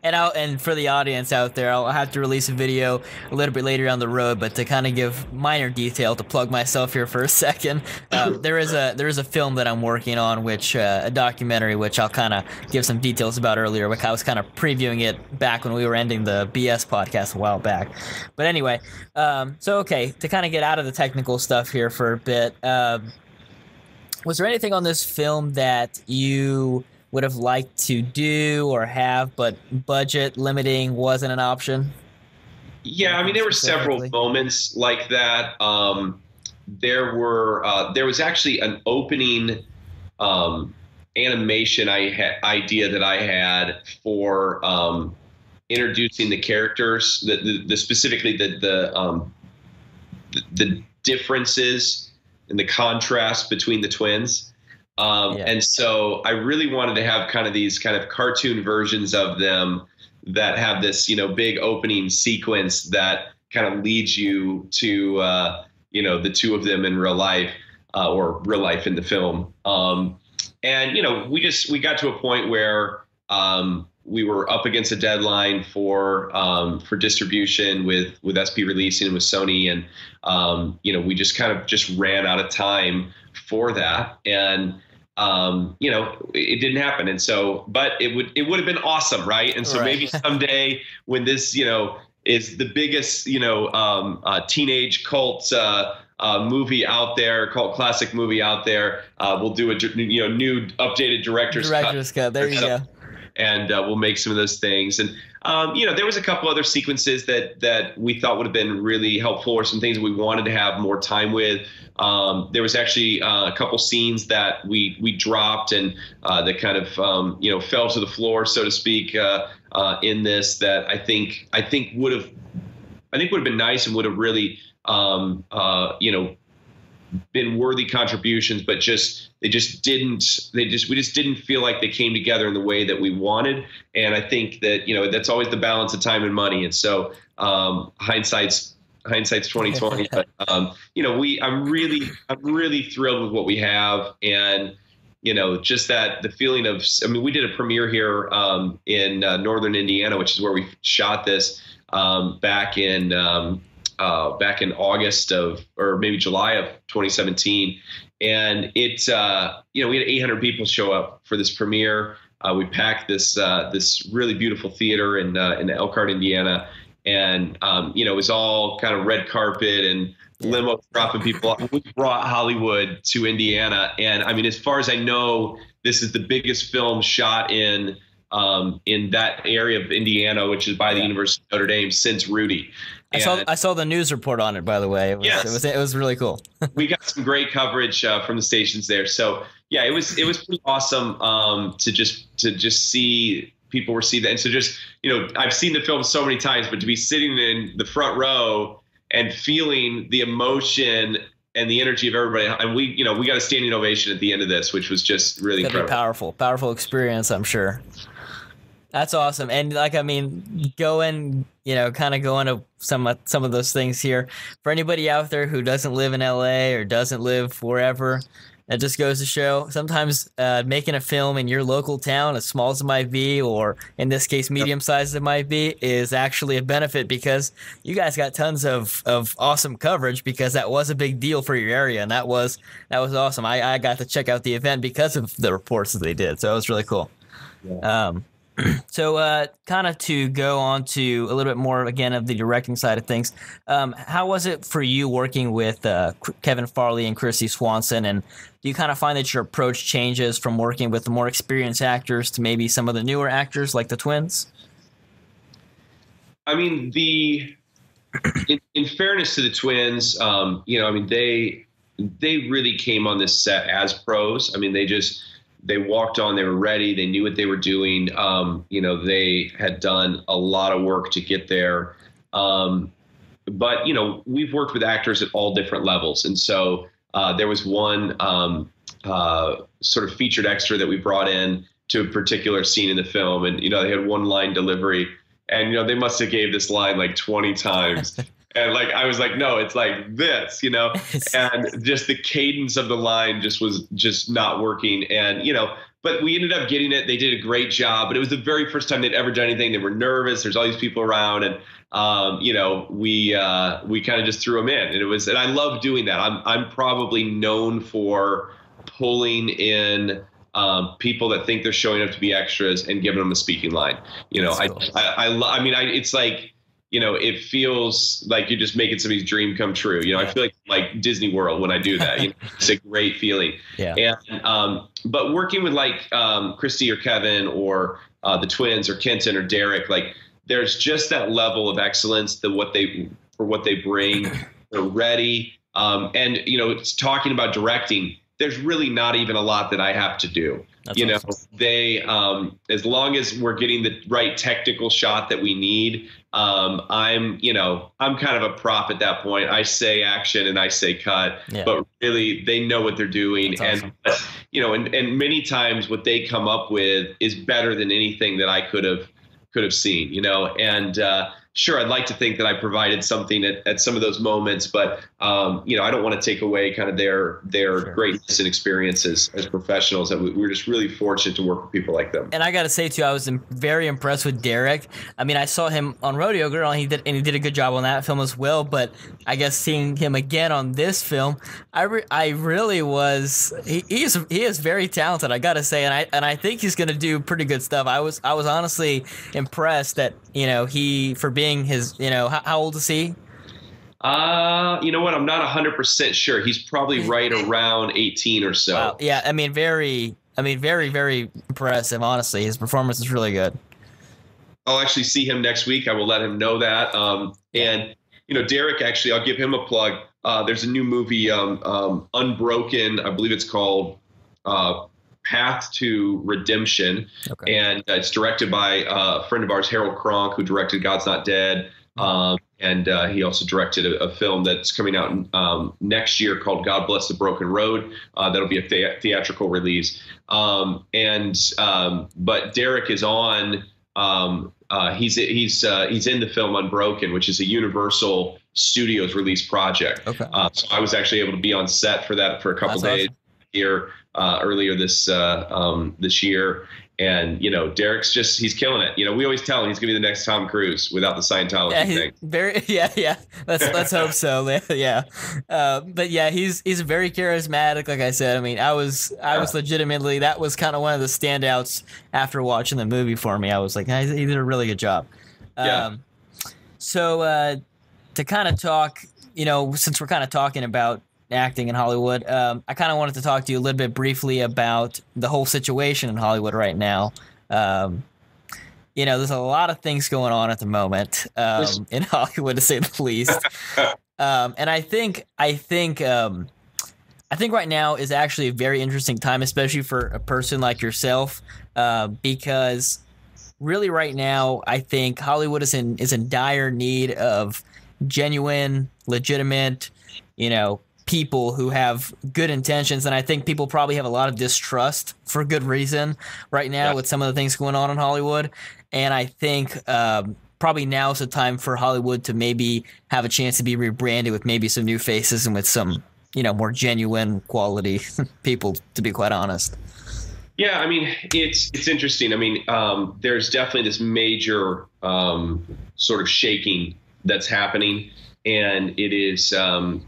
Yeah. and for the audience out there, I'll have to release a video a little bit later down the road, but to kind of give minor detail, to plug myself here for a second, there is a film that I'm working on, which a documentary, which I'll kind of give some details about earlier. Like I was kind of previewing it back when we were ending the BS podcast a while back. But anyway, so okay, to kind of get out of the technical stuff here for a bit. Was there anything on this film that you would have liked to do or have, but budget limiting wasn't an option? Yeah, I mean, there were several moments like that. There was actually an opening animation idea that I had for introducing the characters, specifically the differences and the contrast between the twins. And so I really wanted to have kind of these kind of cartoon versions of them that have this, big opening sequence that kind of leads you to, the two of them in real life, or real life in the film. And, we got to a point where we were up against a deadline for distribution with SP Releasing and with Sony. And, we just kind of just ran out of time for that. And, it didn't happen. And so, but it would have been awesome. Right. And so maybe someday when this, is the biggest, teenage cult movie out there, cult classic movie out there. We'll do a new updated director's cut. There you go. And we'll make some of those things. And there was a couple other sequences that we thought would have been really helpful, or some things we wanted to have more time with. There was actually a couple scenes that we dropped and that kind of fell to the floor, so to speak, in this, that I think would have been nice and would have really been worthy contributions, but we just didn't feel like they came together in the way that we wanted. And I think that that's always the balance of time and money. And so hindsight's 2020. But I'm really thrilled with what we have, and just that the feeling of, we did a premiere here in northern Indiana, which is where we shot this back in August or maybe July of 2017. And it's, we had 800 people show up for this premiere. We packed this really beautiful theater in Elkhart, Indiana. And, it was all kind of red carpet and limo dropping people off. We brought Hollywood to Indiana. And as far as I know, this is the biggest film shot in that area of Indiana, which is by the University of Notre Dame, since Rudy. I saw the news report on it, by the way. It was really cool. We got some great coverage from the stations there. So yeah, it was pretty awesome to just see people receive that. And so just, I've seen the film so many times, but to be sitting in the front row and feeling the emotion and the energy of everybody, and we got a standing ovation at the end of this, which was just really incredible. Powerful experience, I'm sure. That's awesome. And going to some of those things here, for anybody out there who doesn't live in LA or doesn't live wherever, it just goes to show sometimes making a film in your local town, as small as it might be, or in this case, medium sized as it might be, is actually a benefit, because you guys got tons of awesome coverage, because that was a big deal for your area. And that was awesome. I got to check out the event because of the reports that they did. So it was really cool. Yeah. So kind of to go on to a little bit more, again, of the directing side of things, how was it for you working with Kevin Farley and Christy Swanson? And do you kind of find that your approach changes from working with the more experienced actors to maybe some of the newer actors like the twins? In fairness to the twins, they really came on this set as pros. They walked on, they were ready, they knew what they were doing. They had done a lot of work to get there. But we've worked with actors at all different levels. And so there was one sort of featured extra that we brought in to a particular scene in the film. And, they had one line delivery, and, they must have gave this line like 20 times. And I was like, no, it's like this, and just the cadence of the line was just not working. And, but we ended up getting it. They did a great job, but it was the very first time they'd ever done anything. They were nervous. There's all these people around, and, we kind of just threw them in, and I love doing that. I'm probably known for pulling in people that think they're showing up to be extras and giving them a speaking line. It's like, it feels like you're just making somebody's dream come true. I feel like Disney World when I do that. It's a great feeling. Yeah. And but working with Christy or Kevin or the twins or Kenton or Derek, there's just that level of excellence for what they bring. They're ready. And it's talking about directing. There's really not even a lot that I have to do. That's awesome. They, as long as we're getting the right technical shot that we need, I'm kind of a prop at that point. I say action and I say cut, but really they know what they're doing. That's awesome. And many times what they come up with is better than anything that I could have seen, and, sure, I'd like to think that I provided something at some of those moments, but I don't want to take away kind of their sure. greatness and experiences as professionals. That we're just really fortunate to work with people like them. And I got to say too, I was very impressed with Derek. I saw him on Rodeo Girl, and he did a good job on that film as well. But I guess seeing him again on this film, I really was. He is very talented, I got to say, and I think he's going to do pretty good stuff. I was honestly impressed that he, for being being his, how old is he? You know what? I'm not 100% sure. He's probably right around 18 or so. Wow. Yeah. Very, very impressive. Honestly, his performance is really good. I'll actually see him next week. I will let him know that. And Derek, actually, I'll give him a plug. There's a new movie, Unbroken. I believe it's called Path to Redemption. Okay. And it's directed by a friend of ours, Harold Kronk, who directed God's Not Dead. And he also directed a film that's coming out next year called God Bless the Broken Road. That'll be a theatrical release. But Derek is on. He's in the film Unbroken, which is a Universal Studios release project. Okay. So I was actually able to be on set for that for a couple days here earlier this year. And, Derek's he's killing it. We always tell him he's going to be the next Tom Cruise without the Scientology thing. Yeah. Let's hope so. Yeah. But yeah, he's very charismatic. Like I said, I mean, I was legitimately, that was kind of one of the standouts after watching the movie for me. I was like, he did a really good job. So to kind of talk, since we're kind of talking about acting in Hollywood, I kind of wanted to talk to you a little bit briefly about the whole situation in Hollywood right now. There's a lot of things going on at the moment in Hollywood, to say the least. And I think right now is actually a very interesting time, especially for a person like yourself, because really right now I think Hollywood is in dire need of genuine, legitimate, people who have good intentions. And I think people probably have a lot of distrust for good reason right now with some of the things going on in Hollywood. And I think probably now is the time for Hollywood to maybe have a chance to be rebranded with maybe some new faces and with some, more genuine quality people, to be quite honest. Yeah, I mean, it's interesting. I mean, there's definitely this major sort of shaking that's happening, and it is we're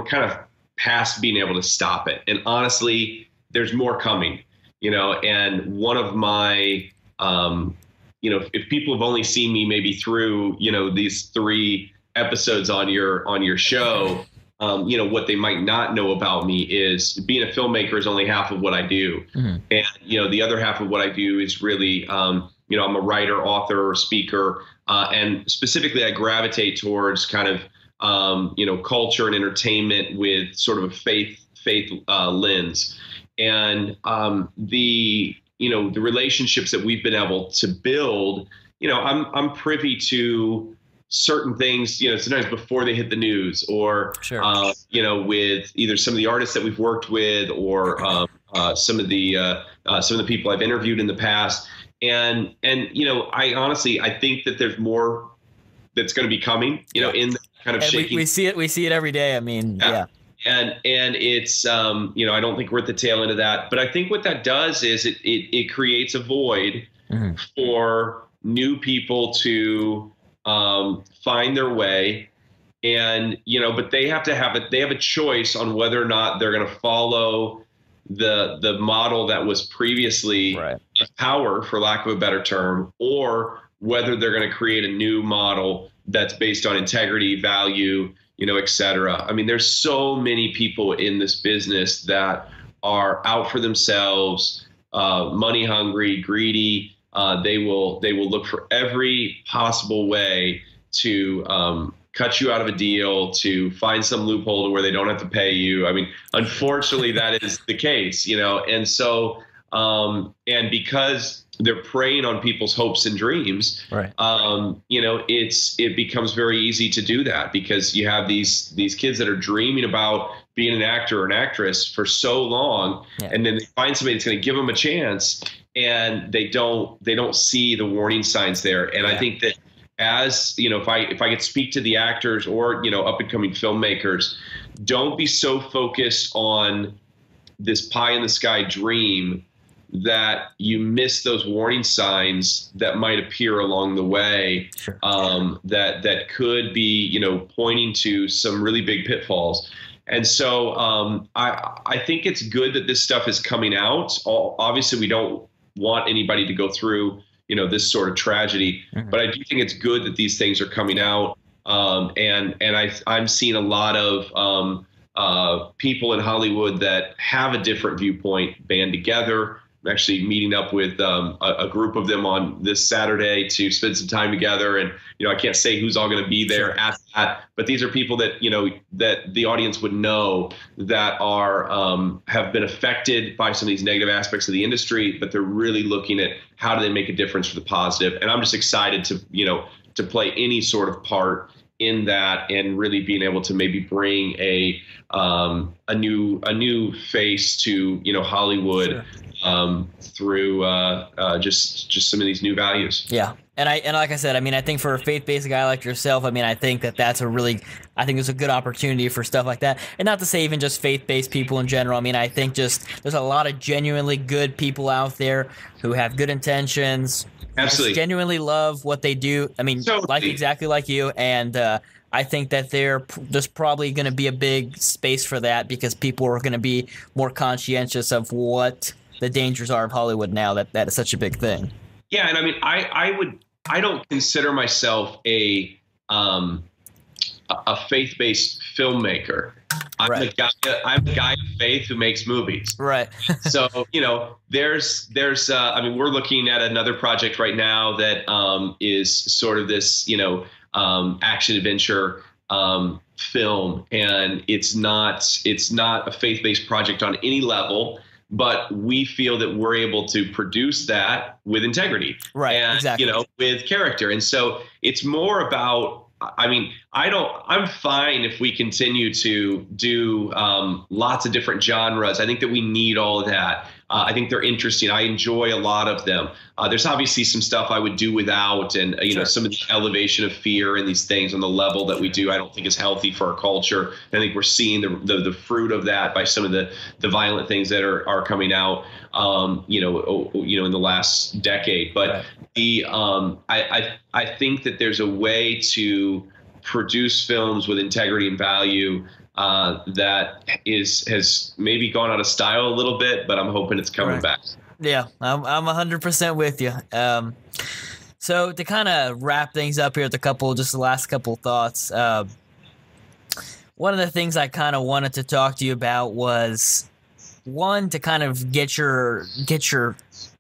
kind of past being able to stop it. And honestly, there's more coming, and one of my, if people have only seen me maybe through, these 3 episodes on your show, what they might not know about me is being a filmmaker is only half of what I do. Mm-hmm. And, the other half of what I do is really, I'm a writer, author, speaker. And specifically, I gravitate towards kind of, culture and entertainment with sort of a faith lens. And the relationships that we've been able to build, I'm privy to certain things, sometimes before they hit the news, or sure. With either some of the artists that we've worked with, or some of the people I've interviewed in the past. And I honestly think that there's more that's going to be coming, in the kind of shaking. We see it every day. I mean, yeah. And it's, I don't think we're at the tail end of that, but I think what that does is it creates a void mm-hmm. for new people to find their way. And, but they have a choice on whether or not they're going to follow the model that was previously right. power, for lack of a better term, or whether they're going to create a new model that's based on integrity, value, et cetera. I mean, there's so many people in this business that are out for themselves, money hungry, greedy. They will look for every possible way to cut you out of a deal, to find some loophole to where they don't have to pay you. I mean, unfortunately, that is the case, and so and because they're preying on people's hopes and dreams, right. It becomes very easy to do that, because you have these kids that are dreaming about being an actor or an actress for so long, yeah. and then they find somebody that's going to give them a chance, and they don't see the warning signs there. And yeah. I think that, as if I could speak to the actors or up and coming filmmakers, don't be so focused on this pie in the sky dream that you miss those warning signs that might appear along the way, sure. That could be pointing to some really big pitfalls. And so I think it's good that this stuff is coming out. Obviously, we don't want anybody to go through this sort of tragedy. Mm-hmm. But I do think it's good that these things are coming out. And I'm seeing a lot of people in Hollywood that have a different viewpoint band together. I'm actually meeting up with a group of them on this Saturday to spend some time together. And, I can't say who's all going to be there at that, but these are people that, that the audience would know that have been affected by some of these negative aspects of the industry, but they're really looking at how do they make a difference for the positive. And I'm just excited to play any sort of part in that, and really being able to maybe bring a new face to Hollywood. Sure. Through just some of these new values. Yeah. And like I said, I mean, I think for a faith-based guy like yourself, I mean, I think that's I think there's a good opportunity for stuff like that. And not to say even just faith-based people in general. I mean, I think just there's a lot of genuinely good people out there who have good intentions. Absolutely. Genuinely love what they do. I mean, totally. Exactly like you. And I think that there's probably going to be a big space for that, because people are going to be more conscientious of what the dangers are of Hollywood now that is such a big thing. Yeah. And I mean, I don't consider myself a faith-based filmmaker. I'm a guy of faith who makes movies. Right. So, there's I mean, we're looking at another project right now that is sort of this, action adventure film, and it's not a faith-based project on any level. But we feel that we're able to produce that with integrity, right? And exactly. With character. And so it's more about, I mean, I'm fine if we continue to do lots of different genres. I think that we need all of that. I think they're interesting. I enjoy a lot of them. There's obviously some stuff I would do without, and Sure. Some of the elevation of fear and these things on the level that we do, I don't think is healthy for our culture. I think we're seeing the fruit of that by some of the violent things that are coming out, in the last decade. But right. I think that there's a way to produce films with integrity and value that has maybe gone out of style a little bit, but I'm hoping it's coming back. Yeah, I'm 100% with you. So to kind of wrap things up here with the last couple thoughts. One of the things I kind of wanted to talk to you about was, one, to kind of get your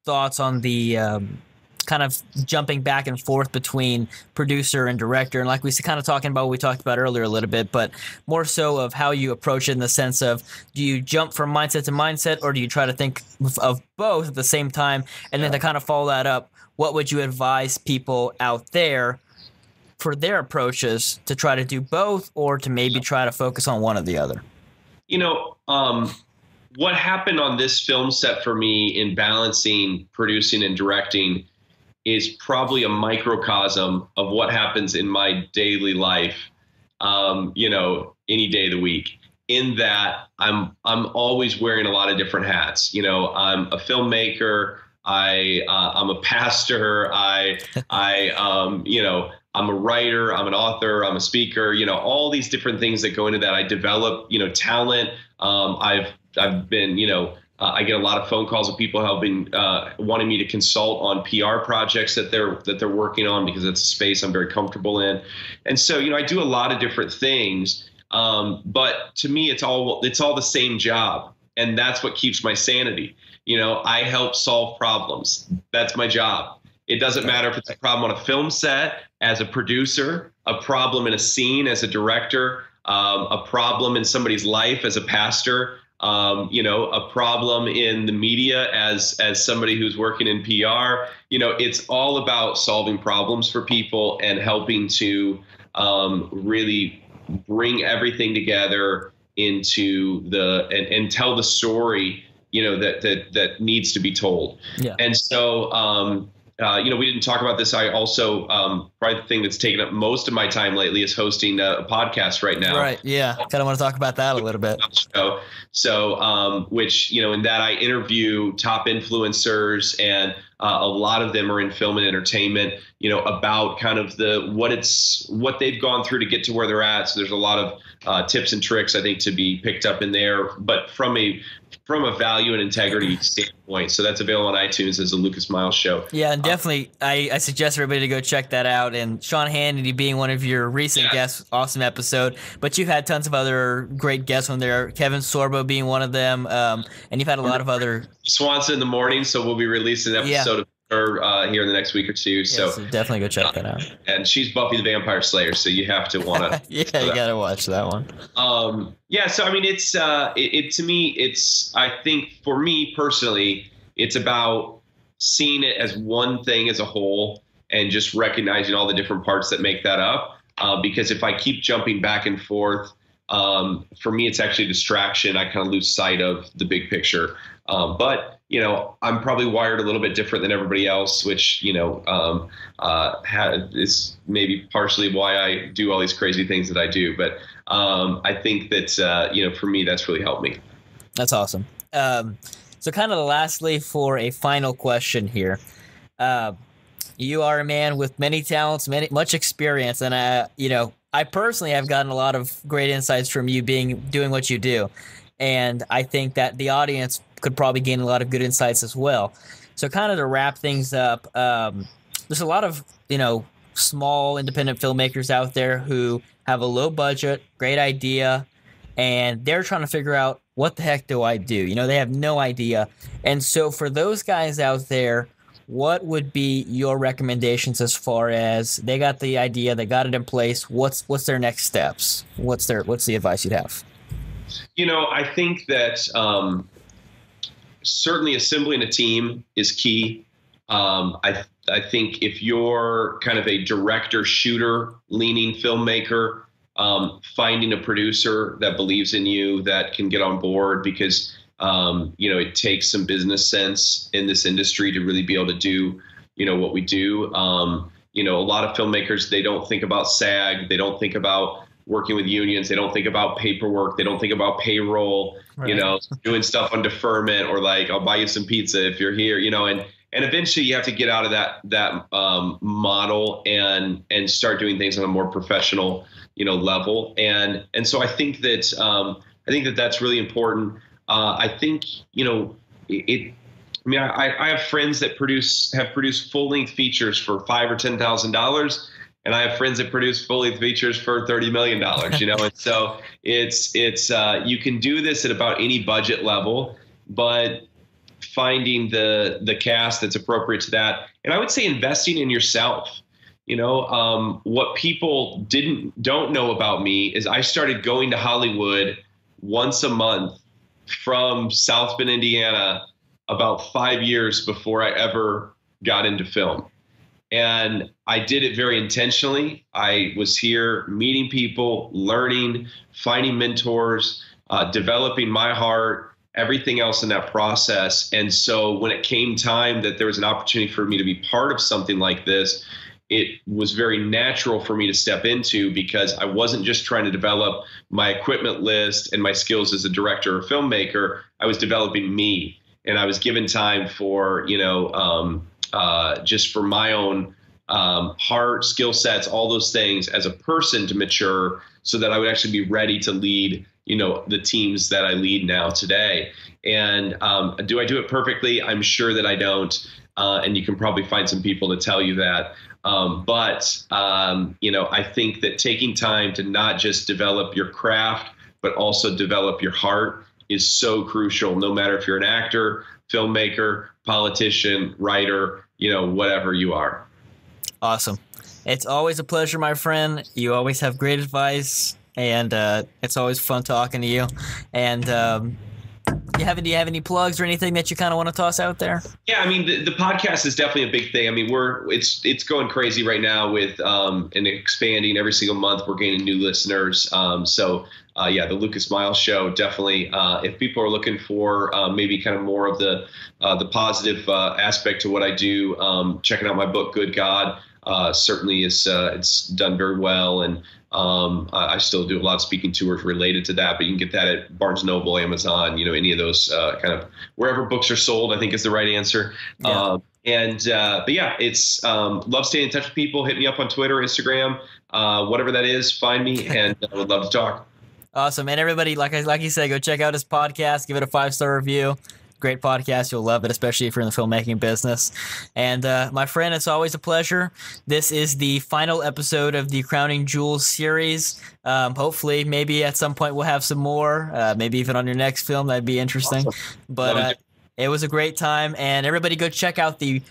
thoughts on the kind of jumping back and forth between producer and director. And like we kind of talking about what we talked about earlier a little bit, but more so of how you approach it, in the sense of, do you jump from mindset to mindset, or do you try to think of both at the same time? And then to kind of follow that up, what would you advise people out there for their approaches, to try to do both, or to maybe try to focus on one or the other? What happened on this film set for me in balancing producing and directing is probably a microcosm of what happens in my daily life, any day of the week. In that I'm always wearing a lot of different hats. I'm a filmmaker. I'm a pastor. I'm a writer. I'm an author. I'm a speaker. All these different things that go into that. I develop, talent. I've been, I get a lot of phone calls of people who have been wanting me to consult on PR projects that they're working on, because it's a space I'm very comfortable in. And so, I do a lot of different things. But to me, it's all the same job. And that's what keeps my sanity. I help solve problems. That's my job. It doesn't matter if it's a problem on a film set as a producer, a problem in a scene as a director, a problem in somebody's life as a pastor, a problem in the media as somebody who's working in PR. It's all about solving problems for people and helping to really bring everything together into and tell the story, that needs to be told. Yeah. And so, we didn't talk about this. I also probably the thing that's taken up most of my time lately is hosting a podcast right now. Right. Yeah. Kind of want to talk about that a little bit. So, which, in that I interview top influencers, and a lot of them are in film and entertainment, about kind of what they've gone through to get to where they're at. So there's a lot of tips and tricks, I think, to be picked up in there, but from a value and integrity standpoint. So that's available on iTunes as a Lucas Miles Show. Yeah, and definitely, I suggest everybody to go check that out. And Sean Hannity being one of your recent guests, awesome episode. But you've had tons of other great guests on there. Kevin Sorbo being one of them, and you've had a lot of other. Swanson in the morning, so we'll be releasing an episode of her here in the next week or two. So definitely go check that out. And she's Buffy the Vampire Slayer, so you have to want to. You gotta watch that one. So I mean, it's to me, I think for me personally, it's about seeing it as one thing as a whole and just recognizing all the different parts that make that up. Because if I keep jumping back and forth, for me, it's actually a distraction. I kind of lose sight of the big picture. But I'm probably wired a little bit different than everybody else, which, is maybe partially why I do all these crazy things that I do. But I think that, for me, that's really helped me. That's awesome. So kind of lastly, for a final question here, you are a man with many talents, much experience. And, I personally have gotten a lot of great insights from you doing what you do. And I think that the audience could probably gain a lot of good insights as well. So kind of to wrap things up, there's a lot of, small independent filmmakers out there who have a low budget, great idea, and they're trying to figure out, what the heck do I do? They have no idea. And so for those guys out there, what would be your recommendations as far as they got the idea, they got it in place, what's their next steps? What's the advice you'd have? I think that certainly assembling a team is key. I think if you're kind of a director, shooter leaning filmmaker, finding a producer that believes in you, that can get on board, because it takes some business sense in this industry to really be able to do what we do. A lot of filmmakers, they don't think about SAG, they don't think about working with unions, they don't think about paperwork, they don't think about payroll, right. Doing stuff on deferment, or like, I'll buy you some pizza if you're here, and eventually you have to get out of that model and start doing things on a more professional level, and so I think that that's really important. I think I have friends that have produced full-length features for $5,000 or $10,000. And I have friends that produce full-length features for $30 million, and so it's you can do this at about any budget level, but finding the cast that's appropriate to that. And I would say investing in yourself. What people don't know about me is I started going to Hollywood once a month from South Bend, Indiana, about 5 years before I ever got into film. And I did it very intentionally. I was here meeting people, learning, finding mentors, developing my heart, everything else in that process. And so when it came time that there was an opportunity for me to be part of something like this, it was very natural for me to step into, because I wasn't just trying to develop my equipment list and my skills as a director or filmmaker. I was developing me, and I was given time for, just for my own heart, skill sets, all those things as a person to mature, so that I would actually be ready to lead, the teams that I lead now today. And do I do it perfectly? I'm sure that I don't. And you can probably find some people to tell you that. But I think that taking time to not just develop your craft, but also develop your heart is so crucial, no matter if you're an actor, filmmaker, politician, writer, whatever you are. Awesome. It's always a pleasure, my friend. You always have great advice, and it's always fun talking to you. And do you have any plugs or anything that you kind of want to toss out there? Yeah, I mean, the podcast is definitely a big thing. I mean, it's going crazy right now with and expanding every single month. We're gaining new listeners. The Lucas Miles Show, definitely. If people are looking for maybe kind of more of the positive aspect to what I do, checking out my book, Good God. certainly it's done very well, and I still do a lot of speaking tours related to that. But you can get that at Barnes & Noble, Amazon, any of those kind of wherever books are sold, I think is the right answer. Yeah. But yeah, it's love staying in touch with people. Hit me up on Twitter, Instagram, whatever that is. Find me, and I would love to talk. Awesome. And everybody, like you said, go check out his podcast, give it a 5-star review. Great podcast. You'll love it, especially if you're in the filmmaking business. And my friend, it's always a pleasure. This is the final episode of the Crowning Jules series. Hopefully, maybe at some point we'll have some more, maybe even on your next film. That'd be interesting. Awesome. But it was a great time. And everybody go check out the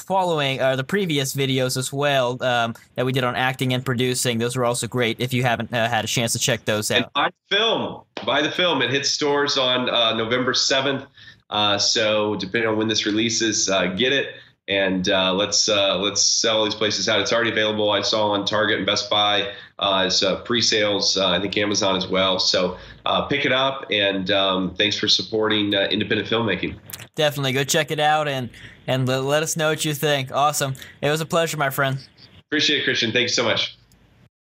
the previous videos as well that we did on acting and producing. Those were also great if you haven't had a chance to check those out. And buy the film. It hits stores on November 7th. So depending on when this releases, get it, and let's sell these places out. It's already available. I saw on Target and Best Buy. It's pre-sales. I think Amazon as well. So pick it up, and thanks for supporting independent filmmaking. Definitely go check it out and let us know what you think. Awesome. It was a pleasure, my friend. Appreciate it, Christian. Thanks so much.